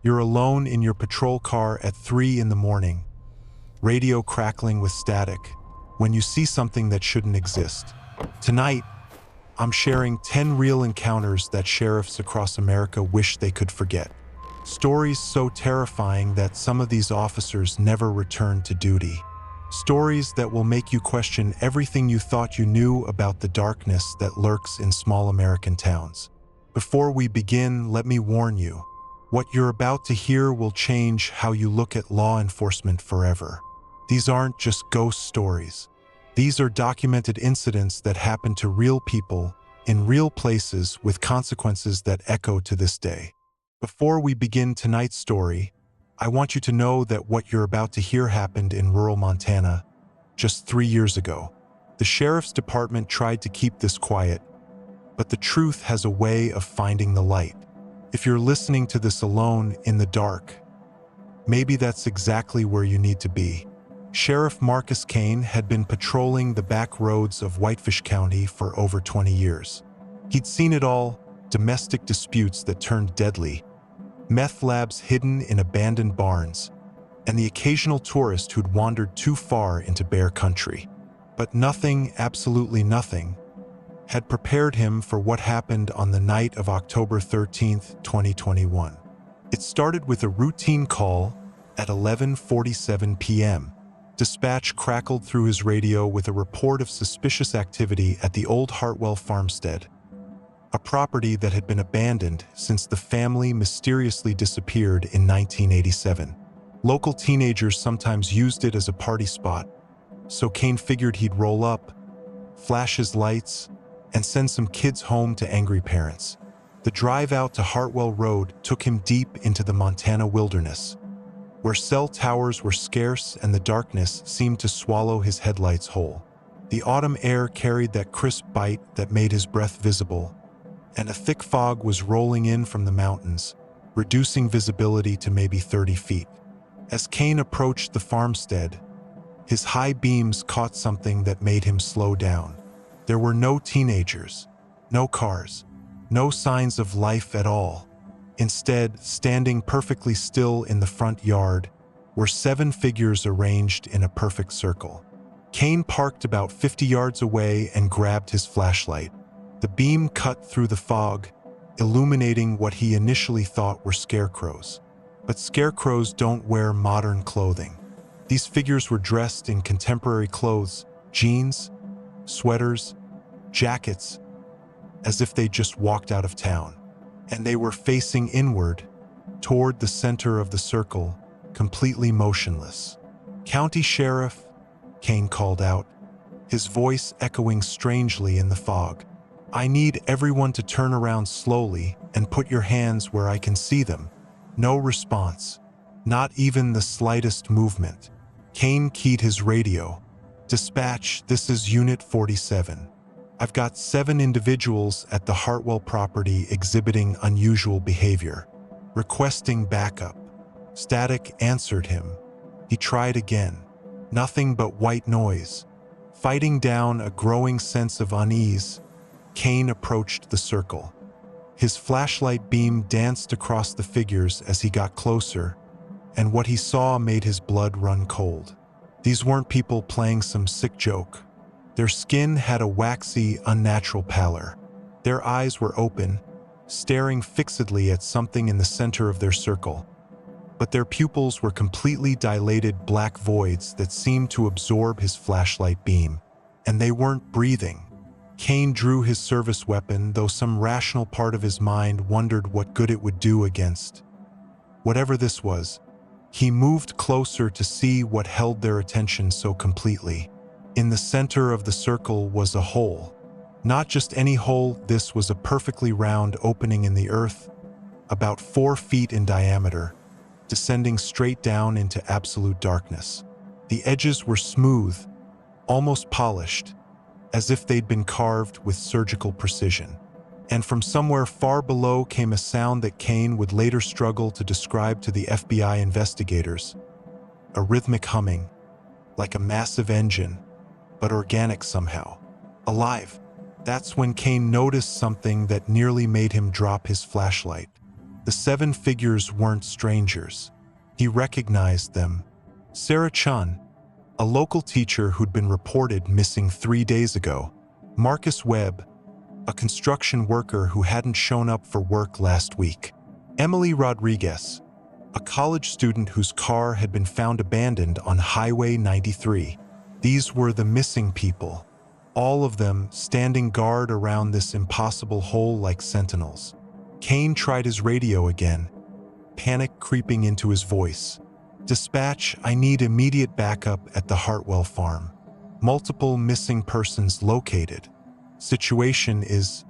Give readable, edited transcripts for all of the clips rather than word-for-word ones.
You're alone in your patrol car at 3 in the morning, radio crackling with static, when you see something that shouldn't exist. Tonight, I'm sharing 10 real encounters that sheriffs across America wish they could forget. Stories so terrifying that some of these officers never returned to duty. Stories that will make you question everything you thought you knew about the darkness that lurks in small American towns. Before we begin, let me warn you, what you're about to hear will change how you look at law enforcement forever. These aren't just ghost stories. These are documented incidents that happen to real people in real places with consequences that echo to this day. Before we begin tonight's story, I want you to know that what you're about to hear happened in rural Montana just 3 years ago. The sheriff's department tried to keep this quiet, but the truth has a way of finding the light. If you're listening to this alone in the dark, maybe that's exactly where you need to be. Sheriff Marcus Kane had been patrolling the back roads of Whitefish County for over 20 years. He'd seen it all: domestic disputes that turned deadly, meth labs hidden in abandoned barns, and the occasional tourist who'd wandered too far into bear country. But nothing, absolutely nothing, had prepared him for what happened on the night of October 13th, 2021. It started with a routine call at 11:47 p.m. Dispatch crackled through his radio with a report of suspicious activity at the old Hartwell farmstead, a property that had been abandoned since the family mysteriously disappeared in 1987. Local teenagers sometimes used it as a party spot, so Kane figured he'd roll up, flash his lights, and send some kids home to angry parents. The drive out to Hartwell Road took him deep into the Montana wilderness, where cell towers were scarce and the darkness seemed to swallow his headlights whole. The autumn air carried that crisp bite that made his breath visible, and a thick fog was rolling in from the mountains, reducing visibility to maybe 30 feet. As Kane approached the farmstead, his high beams caught something that made him slow down. There were no teenagers, no cars, no signs of life at all. Instead, standing perfectly still in the front yard were 7 figures arranged in a perfect circle. Kane parked about 50 yards away and grabbed his flashlight. The beam cut through the fog, illuminating what he initially thought were scarecrows. But scarecrows don't wear modern clothing. These figures were dressed in contemporary clothes: jeans, sweaters, jackets, as if they just walked out of town. And they were facing inward, toward the center of the circle, completely motionless. "County Sheriff," Kane called out, his voice echoing strangely in the fog. "I need everyone to turn around slowly and put your hands where I can see them." No response, not even the slightest movement. Kane keyed his radio. "Dispatch, this is Unit 47. I've got 7 individuals at the Hartwell property exhibiting unusual behavior, requesting backup." Static answered him. He tried again. Nothing but white noise. Fighting down a growing sense of unease, Kane approached the circle. His flashlight beam danced across the figures as he got closer, and what he saw made his blood run cold. These weren't people playing some sick joke. Their skin had a waxy, unnatural pallor. Their eyes were open, staring fixedly at something in the center of their circle. But their pupils were completely dilated black voids that seemed to absorb his flashlight beam. And they weren't breathing. Kane drew his service weapon, though some rational part of his mind wondered what good it would do against whatever this was. He moved closer to see what held their attention so completely. In the center of the circle was a hole. Not just any hole, this was a perfectly round opening in the earth, about 4 feet in diameter, descending straight down into absolute darkness. The edges were smooth, almost polished, as if they'd been carved with surgical precision. And from somewhere far below came a sound that Kane would later struggle to describe to the FBI investigators. A rhythmic humming, like a massive engine, but organic somehow. Alive. That's when Kane noticed something that nearly made him drop his flashlight. The 7 figures weren't strangers. He recognized them. Sarah Chun, a local teacher who'd been reported missing 3 days ago. Marcus Webb, a construction worker who hadn't shown up for work last week. Emily Rodriguez, a college student whose car had been found abandoned on Highway 93. These were the missing people, all of them standing guard around this impossible hole like sentinels. Kane tried his radio again, panic creeping into his voice. "Dispatch, I need immediate backup at the Hartwell farm. Multiple missing persons located. Situation is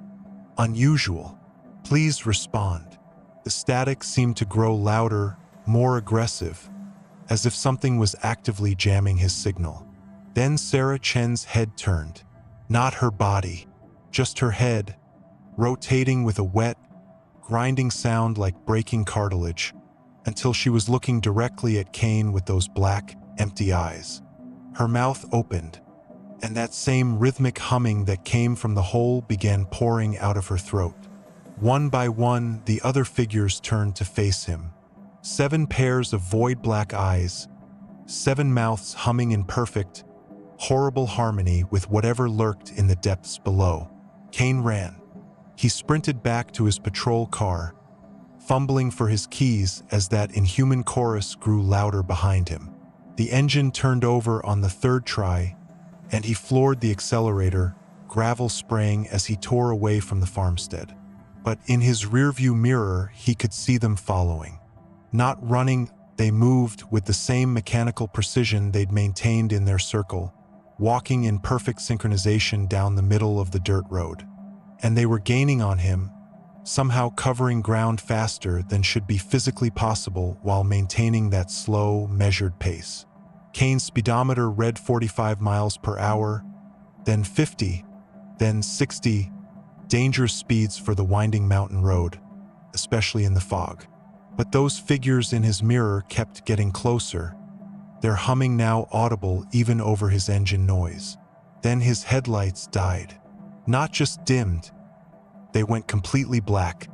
unusual. Please respond." The static seemed to grow louder, more aggressive, as if something was actively jamming his signal. Then Sarah Chen's head turned. Not her body, just her head, rotating with a wet, grinding sound like breaking cartilage, until she was looking directly at Kane with those black, empty eyes. Her mouth opened, and that same rhythmic humming that came from the hole began pouring out of her throat. One by one, the other figures turned to face him. 7 pairs of void black eyes, 7 mouths humming in perfect, horrible harmony with whatever lurked in the depths below. Kane ran. He sprinted back to his patrol car, fumbling for his keys as that inhuman chorus grew louder behind him. The engine turned over on the 3rd try, and he floored the accelerator, gravel spraying as he tore away from the farmstead. But in his rearview mirror, he could see them following. Not running, they moved with the same mechanical precision they'd maintained in their circle, walking in perfect synchronization down the middle of the dirt road. And they were gaining on him, somehow covering ground faster than should be physically possible while maintaining that slow, measured pace. Kane's speedometer read 45 miles per hour, then 50, then 60, dangerous speeds for the winding mountain road, especially in the fog. But those figures in his mirror kept getting closer, their humming now audible even over his engine noise. Then his headlights died. Not just dimmed, they went completely black,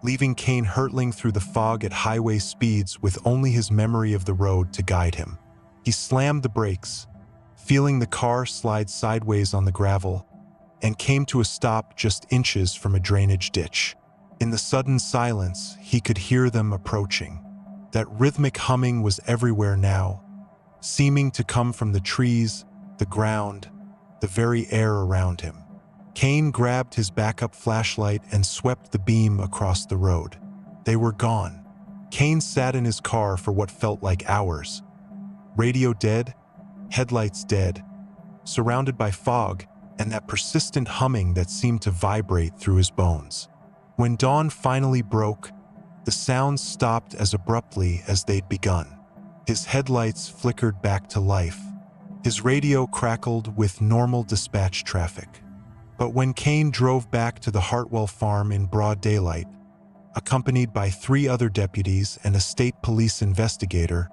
leaving Kane hurtling through the fog at highway speeds with only his memory of the road to guide him. He slammed the brakes, feeling the car slide sideways on the gravel, and came to a stop just inches from a drainage ditch. In the sudden silence, he could hear them approaching. That rhythmic humming was everywhere now, seeming to come from the trees, the ground, the very air around him. Kane grabbed his backup flashlight and swept the beam across the road. They were gone. Kane sat in his car for what felt like hours. Radio dead, headlights dead, surrounded by fog and that persistent humming that seemed to vibrate through his bones. When dawn finally broke, the sounds stopped as abruptly as they'd begun. His headlights flickered back to life. His radio crackled with normal dispatch traffic. But when Kane drove back to the Hartwell farm in broad daylight, accompanied by 3 other deputies and a state police investigator,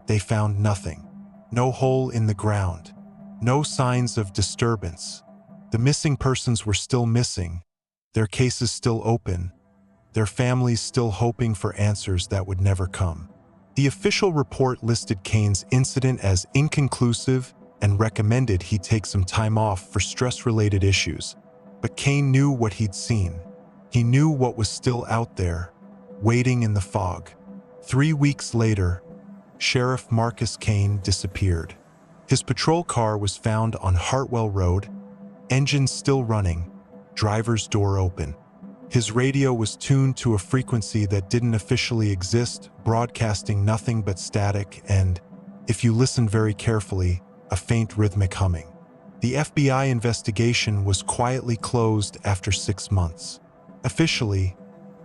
they found nothing. No hole in the ground. No signs of disturbance. The missing persons were still missing, their cases still open, their families still hoping for answers that would never come. The official report listed Kane's incident as inconclusive and recommended he take some time off for stress-related issues. But Kane knew what he'd seen. He knew what was still out there, waiting in the fog. 3 weeks later, Sheriff Marcus Kane disappeared. His patrol car was found on Hartwell Road, engine still running, driver's door open. His radio was tuned to a frequency that didn't officially exist, broadcasting nothing but static and, if you listen very carefully, a faint rhythmic humming. The FBI investigation was quietly closed after 6 months. Officially,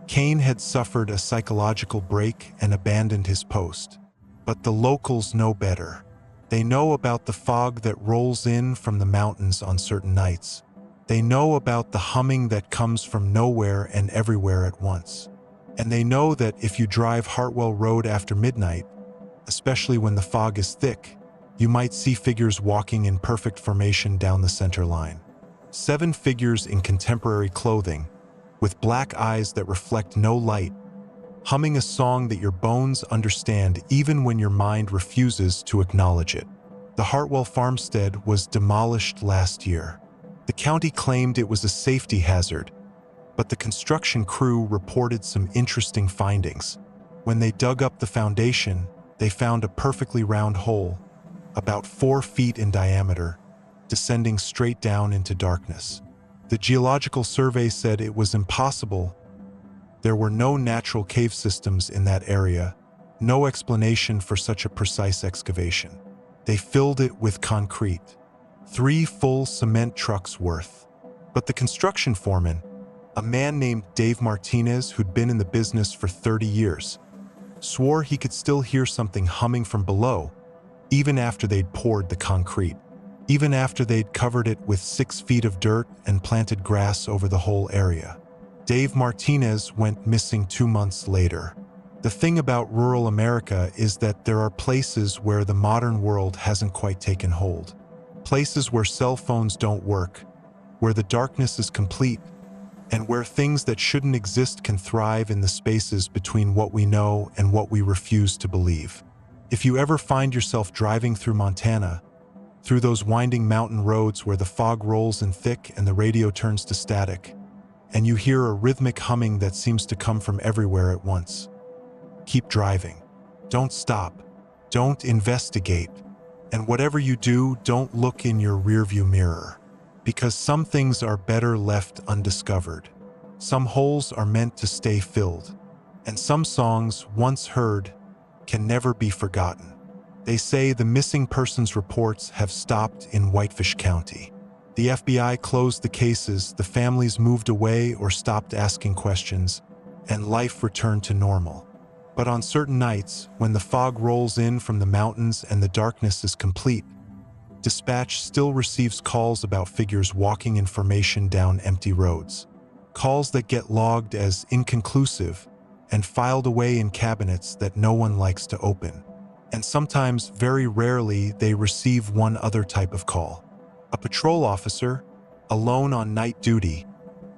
Kane had suffered a psychological break and abandoned his post. But the locals know better. They know about the fog that rolls in from the mountains on certain nights. They know about the humming that comes from nowhere and everywhere at once. And they know that if you drive Hartwell Road after midnight, especially when the fog is thick, you might see figures walking in perfect formation down the center line. 7 figures in contemporary clothing, with black eyes that reflect no light, humming a song that your bones understand even when your mind refuses to acknowledge it. The Hartwell farmstead was demolished last year. The county claimed it was a safety hazard, but the construction crew reported some interesting findings. When they dug up the foundation, they found a perfectly round hole, about 4 feet in diameter, descending straight down into darkness. The geological survey said it was impossible. There were no natural cave systems in that area, no explanation for such a precise excavation. They filled it with concrete, 3 full cement trucks worth. But the construction foreman, a man named Dave Martinez who'd been in the business for 30 years, swore he could still hear something humming from below, even after they'd poured the concrete, even after they'd covered it with 6 feet of dirt and planted grass over the whole area. Dave Martinez went missing 2 months later. The thing about rural America is that there are places where the modern world hasn't quite taken hold. Places where cell phones don't work, where the darkness is complete, and where things that shouldn't exist can thrive in the spaces between what we know and what we refuse to believe. If you ever find yourself driving through Montana, through those winding mountain roads where the fog rolls in thick and the radio turns to static, and you hear a rhythmic humming that seems to come from everywhere at once, keep driving. Don't stop. Don't investigate. And whatever you do, don't look in your rearview mirror. Because some things are better left undiscovered. Some holes are meant to stay filled. And some songs, once heard, can never be forgotten. They say the missing persons reports have stopped in Whitefish County. The FBI closed the cases, the families moved away or stopped asking questions, and life returned to normal. But on certain nights, when the fog rolls in from the mountains and the darkness is complete, dispatch still receives calls about figures walking in formation down empty roads. Calls that get logged as inconclusive and filed away in cabinets that no one likes to open. And sometimes, very rarely, they receive one other type of call. A patrol officer, alone on night duty,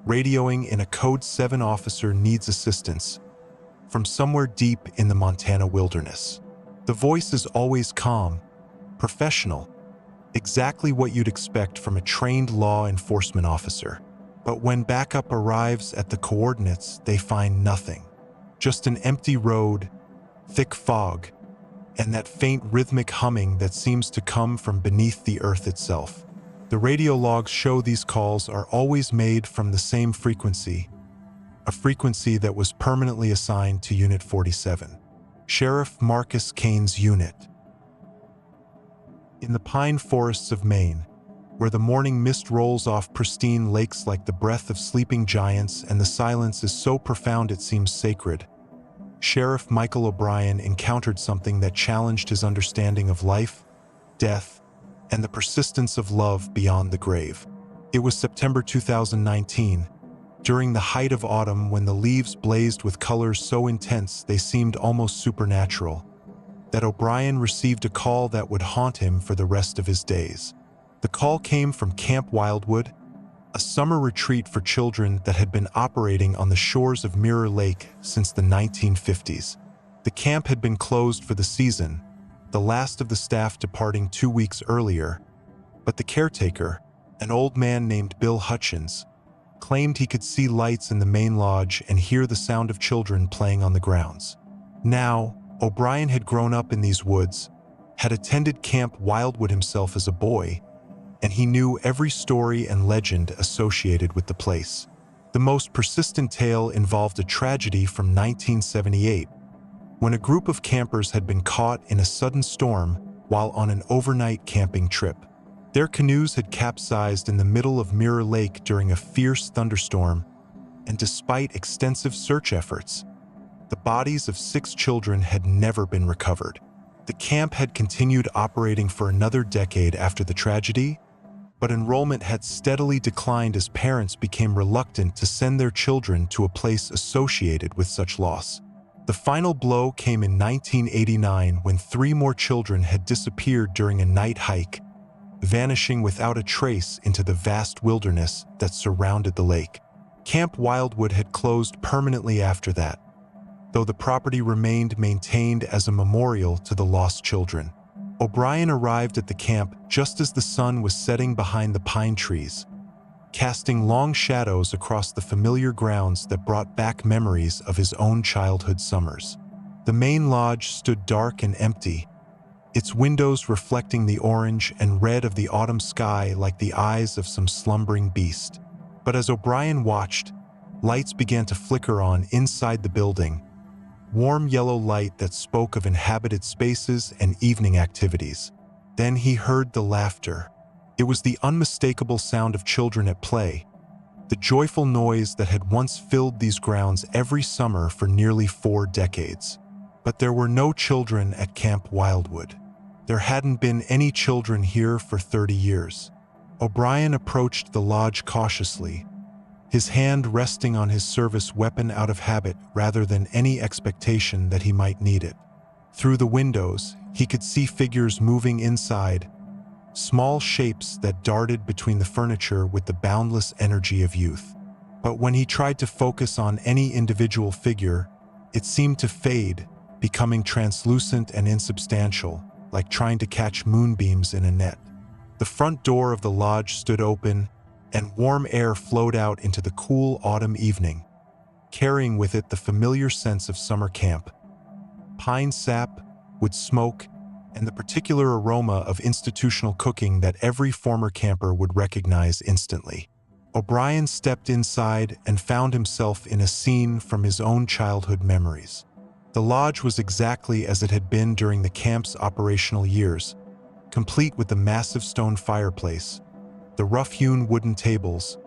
radioing in a Code 7 officer needs assistance from somewhere deep in the Montana wilderness. The voice is always calm, professional, exactly what you'd expect from a trained law enforcement officer. But when backup arrives at the coordinates, they find nothing. Just an empty road, thick fog, and that faint rhythmic humming that seems to come from beneath the earth itself. The radio logs show these calls are always made from the same frequency, a frequency that was permanently assigned to Unit 47, Sheriff Marcus Kane's unit. In the pine forests of Maine, where the morning mist rolls off pristine lakes like the breath of sleeping giants and the silence is so profound it seems sacred, Sheriff Michael O'Brien encountered something that challenged his understanding of life, death, and the persistence of love beyond the grave. It was September 2019, during the height of autumn when the leaves blazed with colors so intense they seemed almost supernatural, that O'Brien received a call that would haunt him for the rest of his days. The call came from Camp Wildwood, a summer retreat for children that had been operating on the shores of Mirror Lake since the 1950s. The camp had been closed for the season, the last of the staff departing 2 weeks earlier, but the caretaker, an old man named Bill Hutchins, claimed he could see lights in the main lodge and hear the sound of children playing on the grounds. Now, O'Brien had grown up in these woods, had attended Camp Wildwood himself as a boy, and he knew every story and legend associated with the place. The most persistent tale involved a tragedy from 1978, when a group of campers had been caught in a sudden storm while on an overnight camping trip. Their canoes had capsized in the middle of Mirror Lake during a fierce thunderstorm, and despite extensive search efforts, the bodies of 6 children had never been recovered. The camp had continued operating for another decade after the tragedy, but enrollment had steadily declined as parents became reluctant to send their children to a place associated with such loss. The final blow came in 1989 when 3 more children had disappeared during a night hike, vanishing without a trace into the vast wilderness that surrounded the lake. Camp Wildwood had closed permanently after that. though the property remained maintained as a memorial to the lost children. O'Brien arrived at the camp just as the sun was setting behind the pine trees, casting long shadows across the familiar grounds that brought back memories of his own childhood summers. The main lodge stood dark and empty, its windows reflecting the orange and red of the autumn sky like the eyes of some slumbering beast. But as O'Brien watched, lights began to flicker on inside the building, warm yellow light that spoke of inhabited spaces and evening activities. Then he heard the laughter. It was the unmistakable sound of children at play, the joyful noise that had once filled these grounds every summer for nearly 4 decades. But there were no children at Camp Wildwood. There hadn't been any children here for 30 years. O'Brien approached the lodge cautiously, his hand resting on his service weapon out of habit rather than any expectation that he might need it. Through the windows, he could see figures moving inside, small shapes that darted between the furniture with the boundless energy of youth. But when he tried to focus on any individual figure, it seemed to fade, becoming translucent and insubstantial, like trying to catch moonbeams in a net. The front door of the lodge stood open, and warm air flowed out into the cool autumn evening, carrying with it the familiar sense of summer camp. Pine sap, wood smoke, and the particular aroma of institutional cooking that every former camper would recognize instantly. O'Brien stepped inside and found himself in a scene from his own childhood memories. The lodge was exactly as it had been during the camp's operational years, complete with the massive stone fireplace, the rough-hewn wooden tables,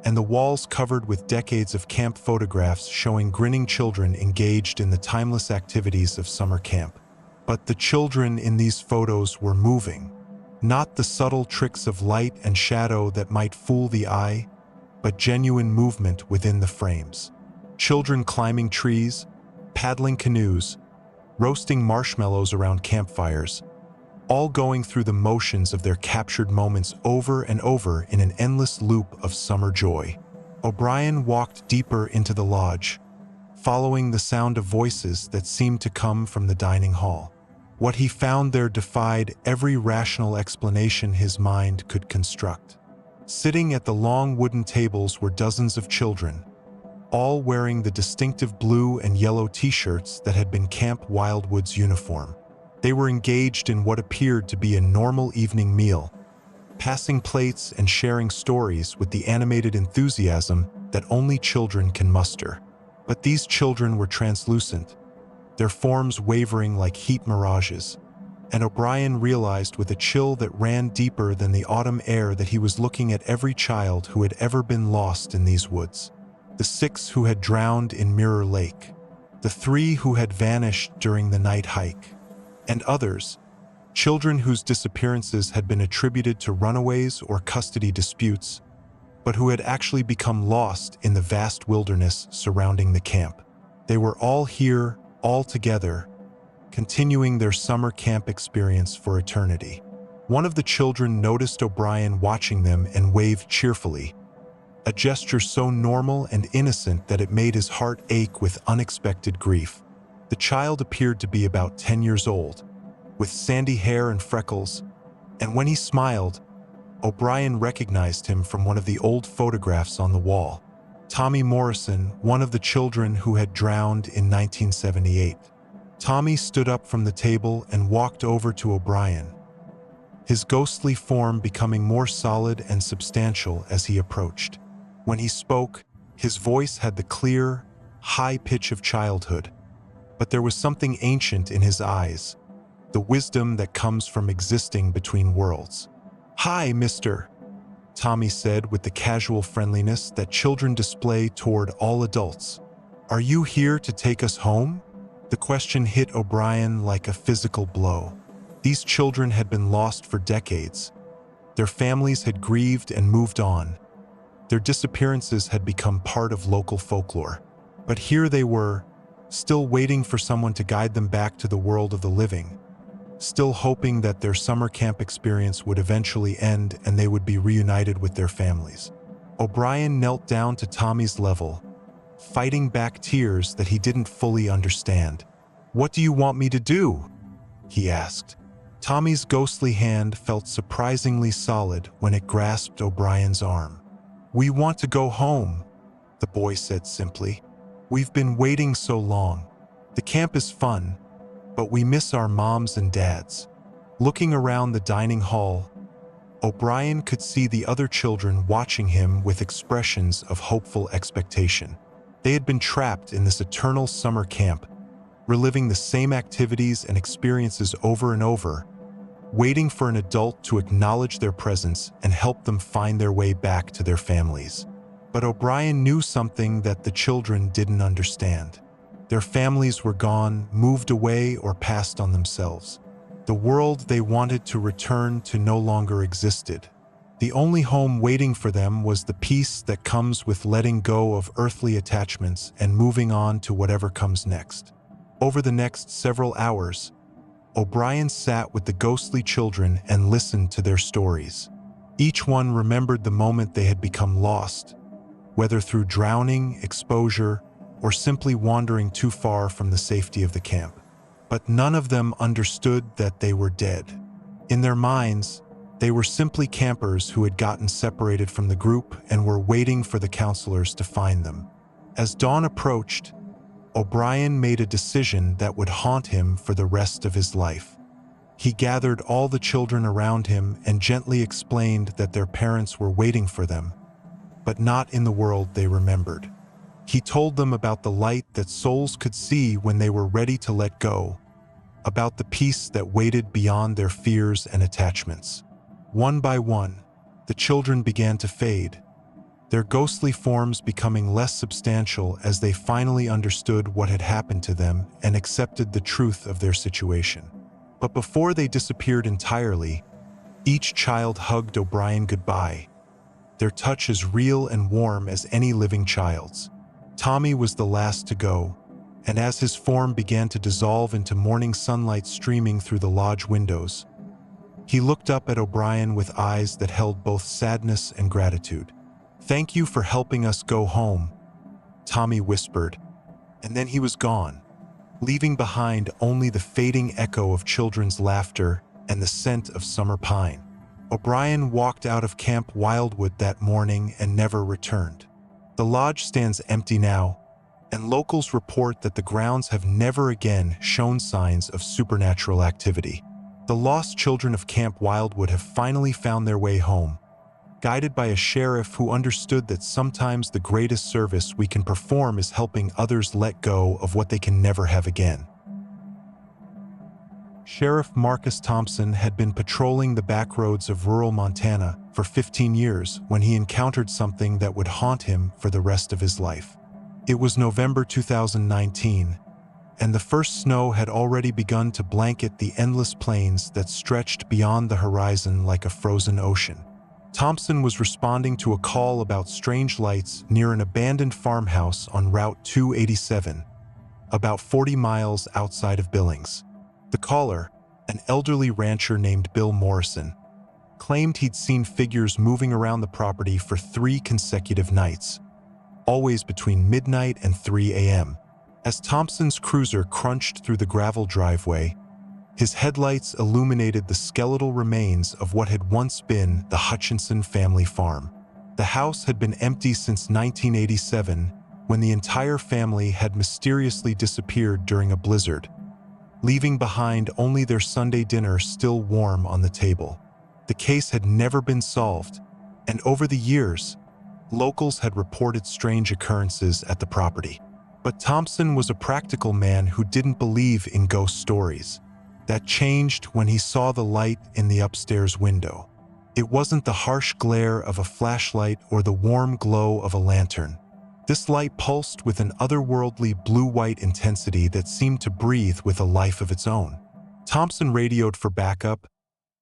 and the walls covered with decades of camp photographs showing grinning children engaged in the timeless activities of summer camp. But the children in these photos were moving, not the subtle tricks of light and shadow that might fool the eye, but genuine movement within the frames. Children climbing trees, paddling canoes, roasting marshmallows around campfires, all going through the motions of their captured moments over and over in an endless loop of summer joy. O'Brien walked deeper into the lodge, following the sound of voices that seemed to come from the dining hall. What he found there defied every rational explanation his mind could construct. Sitting at the long wooden tables were dozens of children, all wearing the distinctive blue and yellow t-shirts that had been Camp Wildwood's uniform. They were engaged in what appeared to be a normal evening meal, passing plates and sharing stories with the animated enthusiasm that only children can muster. But these children were translucent, their forms wavering like heat mirages, and O'Brien realized with a chill that ran deeper than the autumn air that he was looking at every child who had ever been lost in these woods. The 6 who had drowned in Mirror Lake, the 3 who had vanished during the night hike, and others, children whose disappearances had been attributed to runaways or custody disputes, but who had actually become lost in the vast wilderness surrounding the camp. They were all here, all together, continuing their summer camp experience for eternity. One of the children noticed O'Brien watching them and waved cheerfully, a gesture so normal and innocent that it made his heart ache with unexpected grief. The child appeared to be about 10 years old, with sandy hair and freckles, and when he smiled, O'Brien recognized him from one of the old photographs on the wall. Tommy Morrison, one of the children who had drowned in 1978. Tommy stood up from the table and walked over to O'Brien, his ghostly form becoming more solid and substantial as he approached. When he spoke, his voice had the clear, high pitch of childhood, but there was something ancient in his eyes, the wisdom that comes from existing between worlds. "Hi, mister," Tommy said with the casual friendliness that children display toward all adults. "Are you here to take us home?" The question hit O'Brien like a physical blow. These children had been lost for decades. Their families had grieved and moved on. Their disappearances had become part of local folklore. But here they were, still waiting for someone to guide them back to the world of the living, still hoping that their summer camp experience would eventually end and they would be reunited with their families. O'Brien knelt down to Tommy's level, fighting back tears that he didn't fully understand. "What do you want me to do?" he asked. Tommy's ghostly hand felt surprisingly solid when it grasped O'Brien's arm. "We want to go home," the boy said simply. "We've been waiting so long. The camp is fun, but we miss our moms and dads." Looking around the dining hall, O'Brien could see the other children watching him with expressions of hopeful expectation. They had been trapped in this eternal summer camp, reliving the same activities and experiences over and over, waiting for an adult to acknowledge their presence and help them find their way back to their families. But O'Brien knew something that the children didn't understand. Their families were gone, moved away, or passed on themselves. The world they wanted to return to no longer existed. The only home waiting for them was the peace that comes with letting go of earthly attachments and moving on to whatever comes next. Over the next several hours, O'Brien sat with the ghostly children and listened to their stories. Each one remembered the moment they had become lost, whether through drowning, exposure, or simply wandering too far from the safety of the camp. But none of them understood that they were dead. In their minds, they were simply campers who had gotten separated from the group and were waiting for the counselors to find them. As dawn approached, O'Brien made a decision that would haunt him for the rest of his life. He gathered all the children around him and gently explained that their parents were waiting for them, but not in the world they remembered. He told them about the light that souls could see when they were ready to let go, about the peace that waited beyond their fears and attachments. One by one, the children began to fade, their ghostly forms becoming less substantial as they finally understood what had happened to them and accepted the truth of their situation. But before they disappeared entirely, each child hugged O'Brien goodbye, their touch as real and warm as any living child's. Tommy was the last to go, and as his form began to dissolve into morning sunlight streaming through the lodge windows, he looked up at O'Brien with eyes that held both sadness and gratitude. "Thank you for helping us go home," Tommy whispered, and then he was gone, leaving behind only the fading echo of children's laughter and the scent of summer pine. O'Brien walked out of Camp Wildwood that morning and never returned. The lodge stands empty now, and locals report that the grounds have never again shown signs of supernatural activity. The lost children of Camp Wildwood have finally found their way home, guided by a sheriff who understood that sometimes the greatest service we can perform is helping others let go of what they can never have again. Sheriff Marcus Thompson had been patrolling the back roads of rural Montana for 15 years when he encountered something that would haunt him for the rest of his life. It was November 2019, and the first snow had already begun to blanket the endless plains that stretched beyond the horizon like a frozen ocean. Thompson was responding to a call about strange lights near an abandoned farmhouse on Route 287, about 40 miles outside of Billings. The caller, an elderly rancher named Bill Morrison, claimed he'd seen figures moving around the property for 3 consecutive nights, always between midnight and 3 a.m. As Thompson's cruiser crunched through the gravel driveway, his headlights illuminated the skeletal remains of what had once been the Hutchinson family farm. The house had been empty since 1987, when the entire family had mysteriously disappeared during a blizzard, leaving behind only their Sunday dinner still warm on the table. The case had never been solved, and over the years, locals had reported strange occurrences at the property. But Thompson was a practical man who didn't believe in ghost stories. That changed when he saw the light in the upstairs window. It wasn't the harsh glare of a flashlight or the warm glow of a lantern. This light pulsed with an otherworldly blue-white intensity that seemed to breathe with a life of its own. Thompson radioed for backup,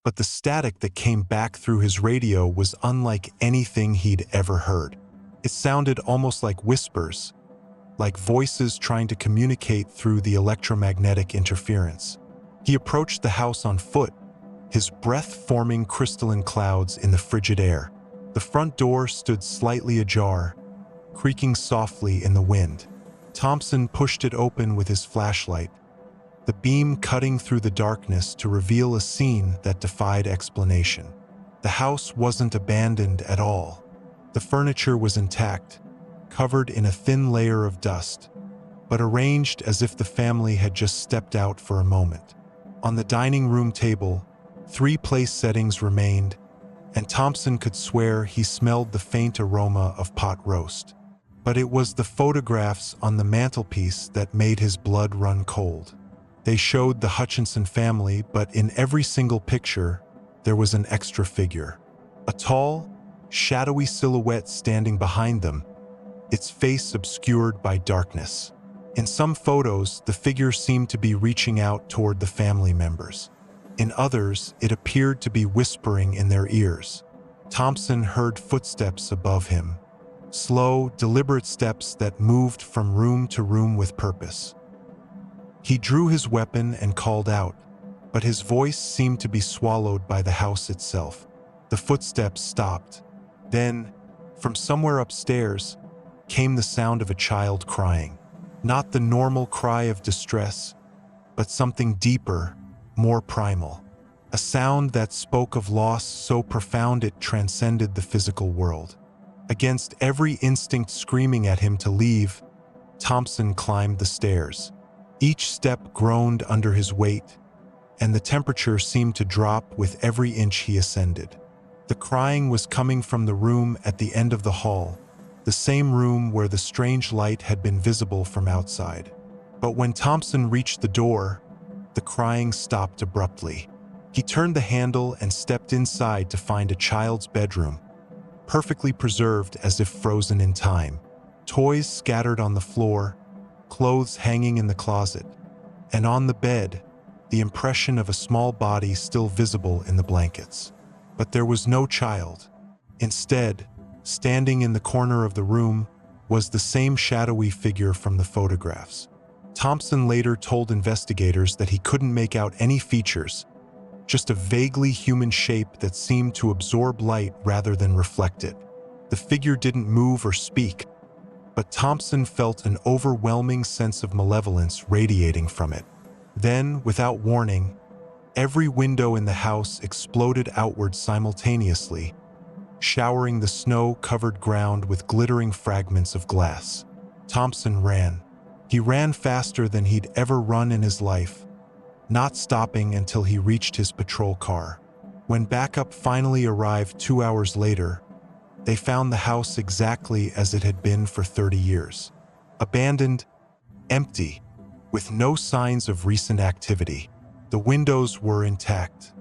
but the static that came back through his radio was unlike anything he'd ever heard. It sounded almost like whispers, like voices trying to communicate through the electromagnetic interference. He approached the house on foot, his breath forming crystalline clouds in the frigid air. The front door stood slightly ajar, creaking softly in the wind. Thompson pushed it open with his flashlight, the beam cutting through the darkness to reveal a scene that defied explanation. The house wasn't abandoned at all. The furniture was intact, covered in a thin layer of dust, but arranged as if the family had just stepped out for a moment. On the dining room table, 3 place settings remained, and Thompson could swear he smelled the faint aroma of pot roast. But it was the photographs on the mantelpiece that made his blood run cold. They showed the Hutchinson family, but in every single picture, there was an extra figure. A tall, shadowy silhouette standing behind them, its face obscured by darkness. In some photos, the figure seemed to be reaching out toward the family members. In others, it appeared to be whispering in their ears. Thompson heard footsteps above him, slow, deliberate steps that moved from room to room with purpose. He drew his weapon and called out, but his voice seemed to be swallowed by the house itself. The footsteps stopped. Then, from somewhere upstairs, came the sound of a child crying. Not the normal cry of distress, but something deeper, more primal. A sound that spoke of loss so profound it transcended the physical world. Against every instinct screaming at him to leave, Thompson climbed the stairs. Each step groaned under his weight, and the temperature seemed to drop with every inch he ascended. The crying was coming from the room at the end of the hall, the same room where the strange light had been visible from outside. But when Thompson reached the door, the crying stopped abruptly. He turned the handle and stepped inside to find a child's bedroom, perfectly preserved as if frozen in time. Toys scattered on the floor, clothes hanging in the closet, and on the bed, the impression of a small body still visible in the blankets. But there was no child. Instead, standing in the corner of the room, was the same shadowy figure from the photographs. Thompson later told investigators that he couldn't make out any features, just a vaguely human shape that seemed to absorb light rather than reflect it. The figure didn't move or speak, but Thompson felt an overwhelming sense of malevolence radiating from it. Then, without warning, every window in the house exploded outward simultaneously, showering the snow-covered ground with glittering fragments of glass. Thompson ran. He ran faster than he'd ever run in his life, not stopping until he reached his patrol car. When backup finally arrived 2 hours later, they found the house exactly as it had been for 30 years. Abandoned, empty, with no signs of recent activity. The windows were intact.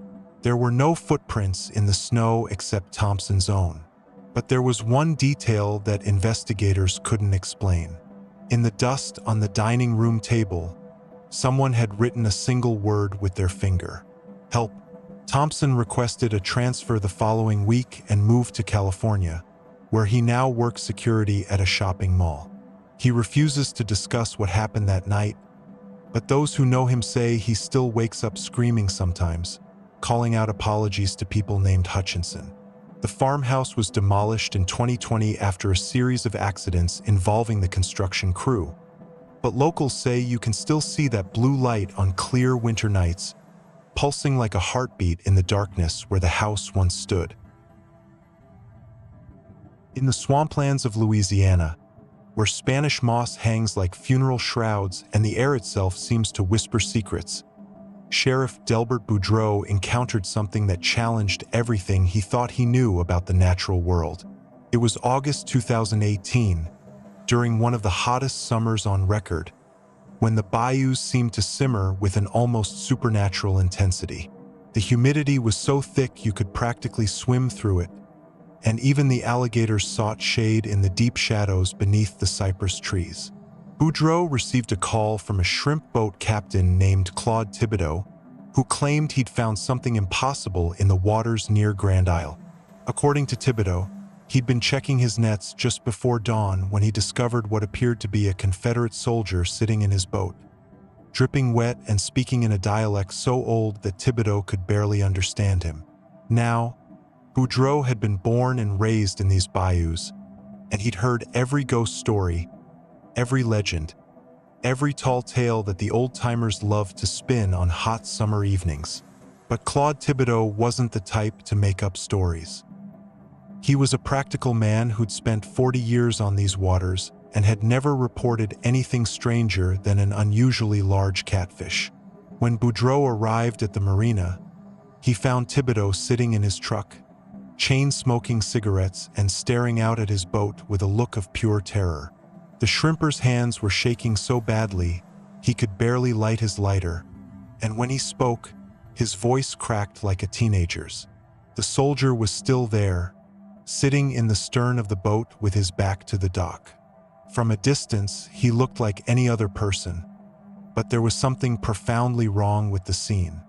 There were no footprints in the snow except Thompson's own. But there was one detail that investigators couldn't explain. In the dust on the dining room table, someone had written a single word with their finger. Help. Thompson requested a transfer the following week and moved to California, where he now works security at a shopping mall. He refuses to discuss what happened that night, but those who know him say he still wakes up screaming sometimes, calling out apologies to people named Hutchinson. The farmhouse was demolished in 2020 after a series of accidents involving the construction crew, but locals say you can still see that blue light on clear winter nights, pulsing like a heartbeat in the darkness where the house once stood. In the swamplands of Louisiana, where Spanish moss hangs like funeral shrouds and the air itself seems to whisper secrets, Sheriff Delbert Boudreaux encountered something that challenged everything he thought he knew about the natural world. It was August 2018, during one of the hottest summers on record, when the bayous seemed to simmer with an almost supernatural intensity. The humidity was so thick you could practically swim through it, and even the alligators sought shade in the deep shadows beneath the cypress trees. Boudreaux received a call from a shrimp boat captain named Claude Thibodeau, who claimed he'd found something impossible in the waters near Grand Isle. According to Thibodeau, he'd been checking his nets just before dawn when he discovered what appeared to be a Confederate soldier sitting in his boat, dripping wet and speaking in a dialect so old that Thibodeau could barely understand him. Now, Boudreaux had been born and raised in these bayous, and he'd heard every ghost story, every legend, every tall tale that the old-timers loved to spin on hot summer evenings. But Claude Thibodeau wasn't the type to make up stories. He was a practical man who'd spent 40 years on these waters and had never reported anything stranger than an unusually large catfish. When Boudreau arrived at the marina, he found Thibodeau sitting in his truck, chain-smoking cigarettes and staring out at his boat with a look of pure terror. The shrimper's hands were shaking so badly he could barely light his lighter, and when he spoke, his voice cracked like a teenager's. The soldier was still there, sitting in the stern of the boat with his back to the dock. From a distance, he looked like any other person, but there was something profoundly wrong with the scene.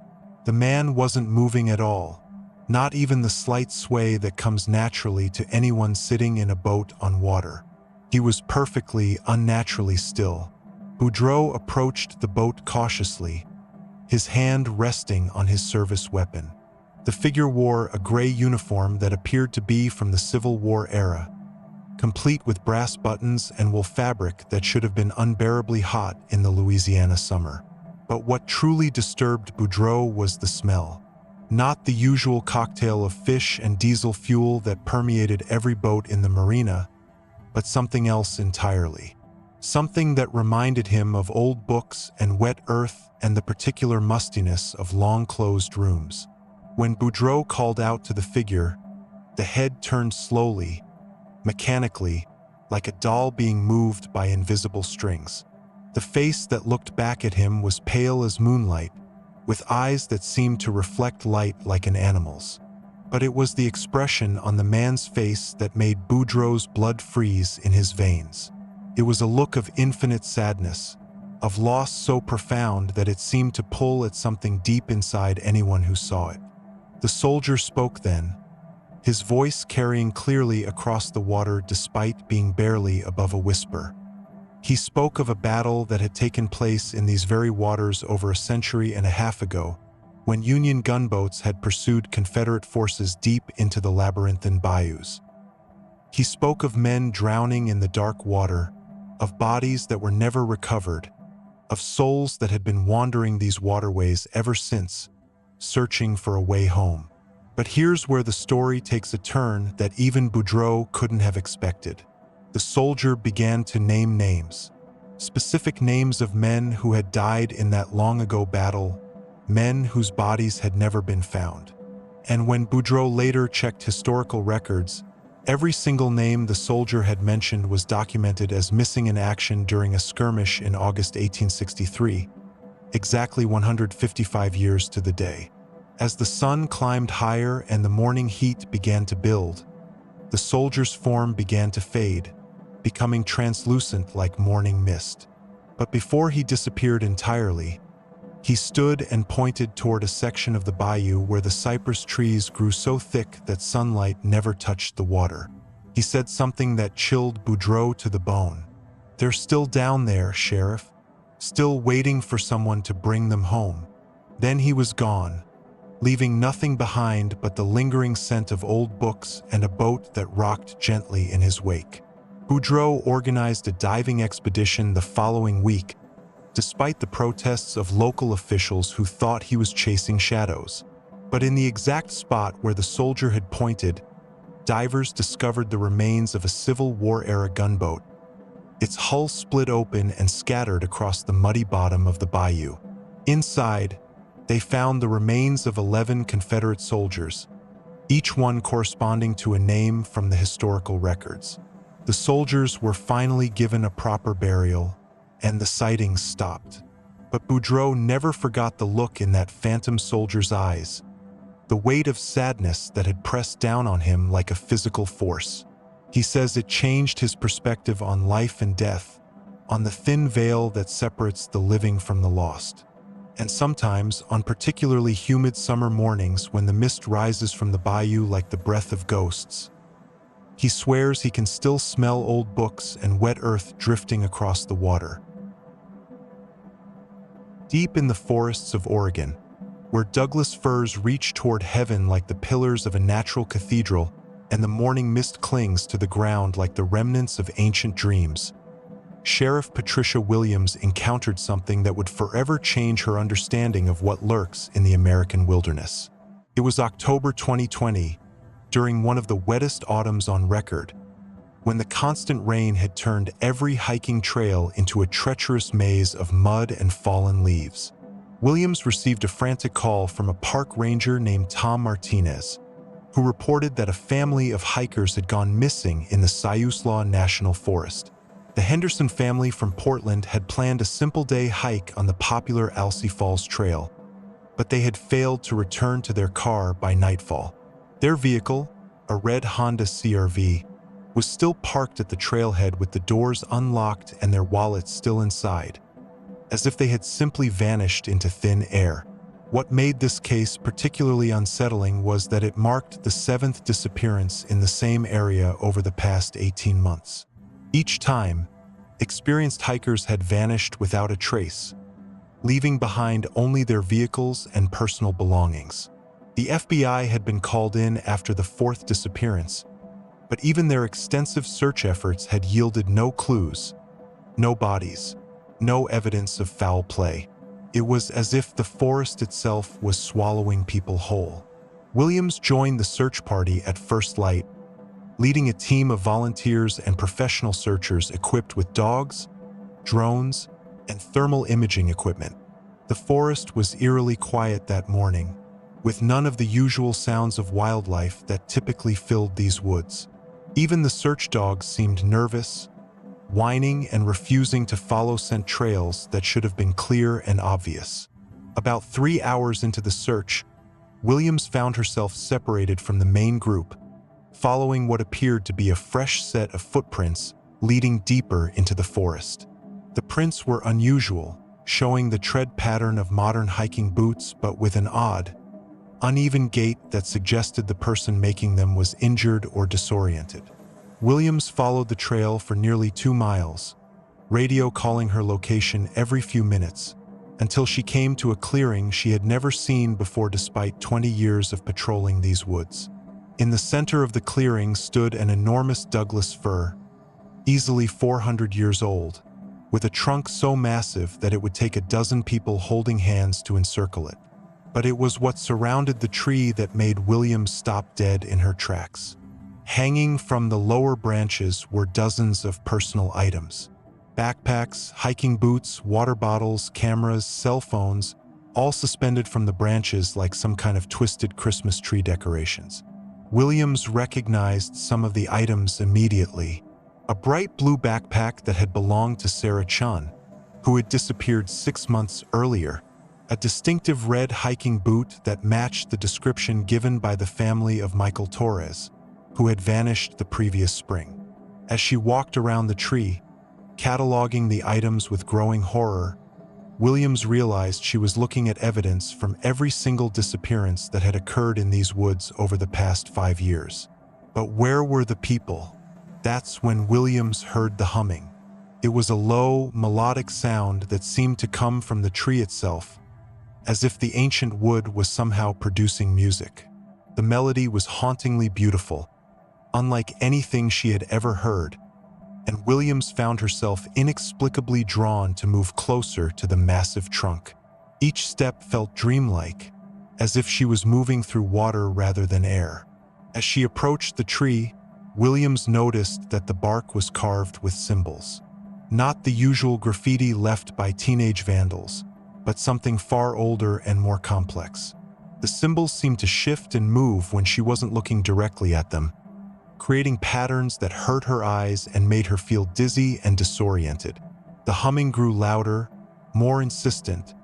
The man wasn't moving at all, not even the slight sway that comes naturally to anyone sitting in a boat on water. He was perfectly, unnaturally still. Boudreau approached the boat cautiously, his hand resting on his service weapon. The figure wore a gray uniform that appeared to be from the Civil War era, complete with brass buttons and wool fabric that should have been unbearably hot in the Louisiana summer. But what truly disturbed Boudreau was the smell. Not the usual cocktail of fish and diesel fuel that permeated every boat in the marina, but something else entirely. Something that reminded him of old books and wet earth and the particular mustiness of long-closed rooms. When Boudreau called out to the figure, the head turned slowly, mechanically, like a doll being moved by invisible strings. The face that looked back at him was pale as moonlight, with eyes that seemed to reflect light like an animal's. But it was the expression on the man's face that made Boudreau's blood freeze in his veins. It was a look of infinite sadness, of loss so profound that it seemed to pull at something deep inside anyone who saw it. The soldier spoke then, his voice carrying clearly across the water despite being barely above a whisper. He spoke of a battle that had taken place in these very waters over a century and a half ago, when Union gunboats had pursued Confederate forces deep into the labyrinthine bayous. He spoke of men drowning in the dark water, of bodies that were never recovered, of souls that had been wandering these waterways ever since, searching for a way home. But here's where the story takes a turn that even Boudreau couldn't have expected. The soldier began to name names, specific names of men who had died in that long-ago battle, men whose bodies had never been found. And when Boudreau later checked historical records, every single name the soldier had mentioned was documented as missing in action during a skirmish in August 1863, exactly 155 years to the day. As the sun climbed higher and the morning heat began to build, the soldier's form began to fade, becoming translucent like morning mist. But before he disappeared entirely, he stood and pointed toward a section of the bayou where the cypress trees grew so thick that sunlight never touched the water. He said something that chilled Boudreau to the bone. "They're still down there, Sheriff, still waiting for someone to bring them home." Then he was gone, leaving nothing behind but the lingering scent of old books and a boat that rocked gently in his wake. Boudreau organized a diving expedition the following week, despite the protests of local officials who thought he was chasing shadows. But in the exact spot where the soldier had pointed, divers discovered the remains of a Civil War-era gunboat, its hull split open and scattered across the muddy bottom of the bayou. Inside, they found the remains of 11 Confederate soldiers, each one corresponding to a name from the historical records. The soldiers were finally given a proper burial, and the sightings stopped. But Boudreau never forgot the look in that phantom soldier's eyes, the weight of sadness that had pressed down on him like a physical force. He says it changed his perspective on life and death, on the thin veil that separates the living from the lost. And sometimes, on particularly humid summer mornings when the mist rises from the bayou like the breath of ghosts, he swears he can still smell old books and wet earth drifting across the water. Deep in the forests of Oregon, where Douglas firs reach toward heaven like the pillars of a natural cathedral, and the morning mist clings to the ground like the remnants of ancient dreams. Sheriff Patricia Williams encountered something that would forever change her understanding of what lurks in the American wilderness. It was October 2020, during one of the wettest autumns on record, when the constant rain had turned every hiking trail into a treacherous maze of mud and fallen leaves. Williams received a frantic call from a park ranger named Tom Martinez, who reported that a family of hikers had gone missing in the Siuslaw National Forest. The Henderson family from Portland had planned a simple day hike on the popular Alsea Falls Trail, but they had failed to return to their car by nightfall. Their vehicle, a red Honda CR-V, was still parked at the trailhead with the doors unlocked and their wallets still inside, as if they had simply vanished into thin air. What made this case particularly unsettling was that it marked the 7th disappearance in the same area over the past 18 months. Each time, experienced hikers had vanished without a trace, leaving behind only their vehicles and personal belongings. The FBI had been called in after the 4th disappearance, but even their extensive search efforts had yielded no clues, no bodies, no evidence of foul play. It was as if the forest itself was swallowing people whole. Williams joined the search party at first light, leading a team of volunteers and professional searchers equipped with dogs, drones, and thermal imaging equipment. The forest was eerily quiet that morning, with none of the usual sounds of wildlife that typically filled these woods. Even the search dogs seemed nervous, whining and refusing to follow scent trails that should have been clear and obvious. About 3 hours into the search, Williams found herself separated from the main group, following what appeared to be a fresh set of footprints leading deeper into the forest. The prints were unusual, showing the tread pattern of modern hiking boots but with an odd, uneven gait that suggested the person making them was injured or disoriented. Williams followed the trail for nearly 2 miles, radio calling her location every few minutes, until she came to a clearing she had never seen before despite 20 years of patrolling these woods. In the center of the clearing stood an enormous Douglas fir, easily 400 years old, with a trunk so massive that it would take a dozen people holding hands to encircle it. But it was what surrounded the tree that made Williams stop dead in her tracks. Hanging from the lower branches were dozens of personal items. Backpacks, hiking boots, water bottles, cameras, cell phones, all suspended from the branches like some kind of twisted Christmas tree decorations. Williams recognized some of the items immediately. A bright blue backpack that had belonged to Sarah Chun, who had disappeared 6 months earlier. A distinctive red hiking boot that matched the description given by the family of Michael Torres, who had vanished the previous spring. As she walked around the tree, cataloging the items with growing horror, Williams realized she was looking at evidence from every single disappearance that had occurred in these woods over the past 5 years. But where were the people? That's when Williams heard the humming. It was a low, melodic sound that seemed to come from the tree itself, as if the ancient wood was somehow producing music. The melody was hauntingly beautiful, unlike anything she had ever heard, and Williams found herself inexplicably drawn to move closer to the massive trunk. Each step felt dreamlike, as if she was moving through water rather than air. As she approached the tree, Williams noticed that the bark was carved with symbols. Not the usual graffiti left by teenage vandals, but something far older and more complex. The symbols seemed to shift and move when she wasn't looking directly at them, creating patterns that hurt her eyes and made her feel dizzy and disoriented. The humming grew louder, more insistent,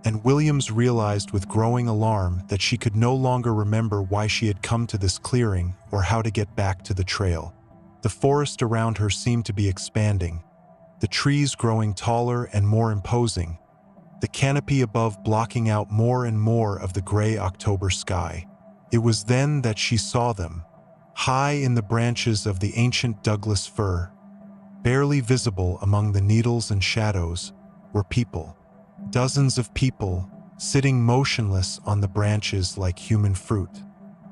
and Williams realized with growing alarm that she could no longer remember why she had come to this clearing or how to get back to the trail. The forest around her seemed to be expanding, the trees growing taller and more imposing, the canopy above blocking out more and more of the gray October sky. It was then that she saw them. High in the branches of the ancient Douglas fir, barely visible among the needles and shadows, were people. Dozens of people, sitting motionless on the branches like human fruit.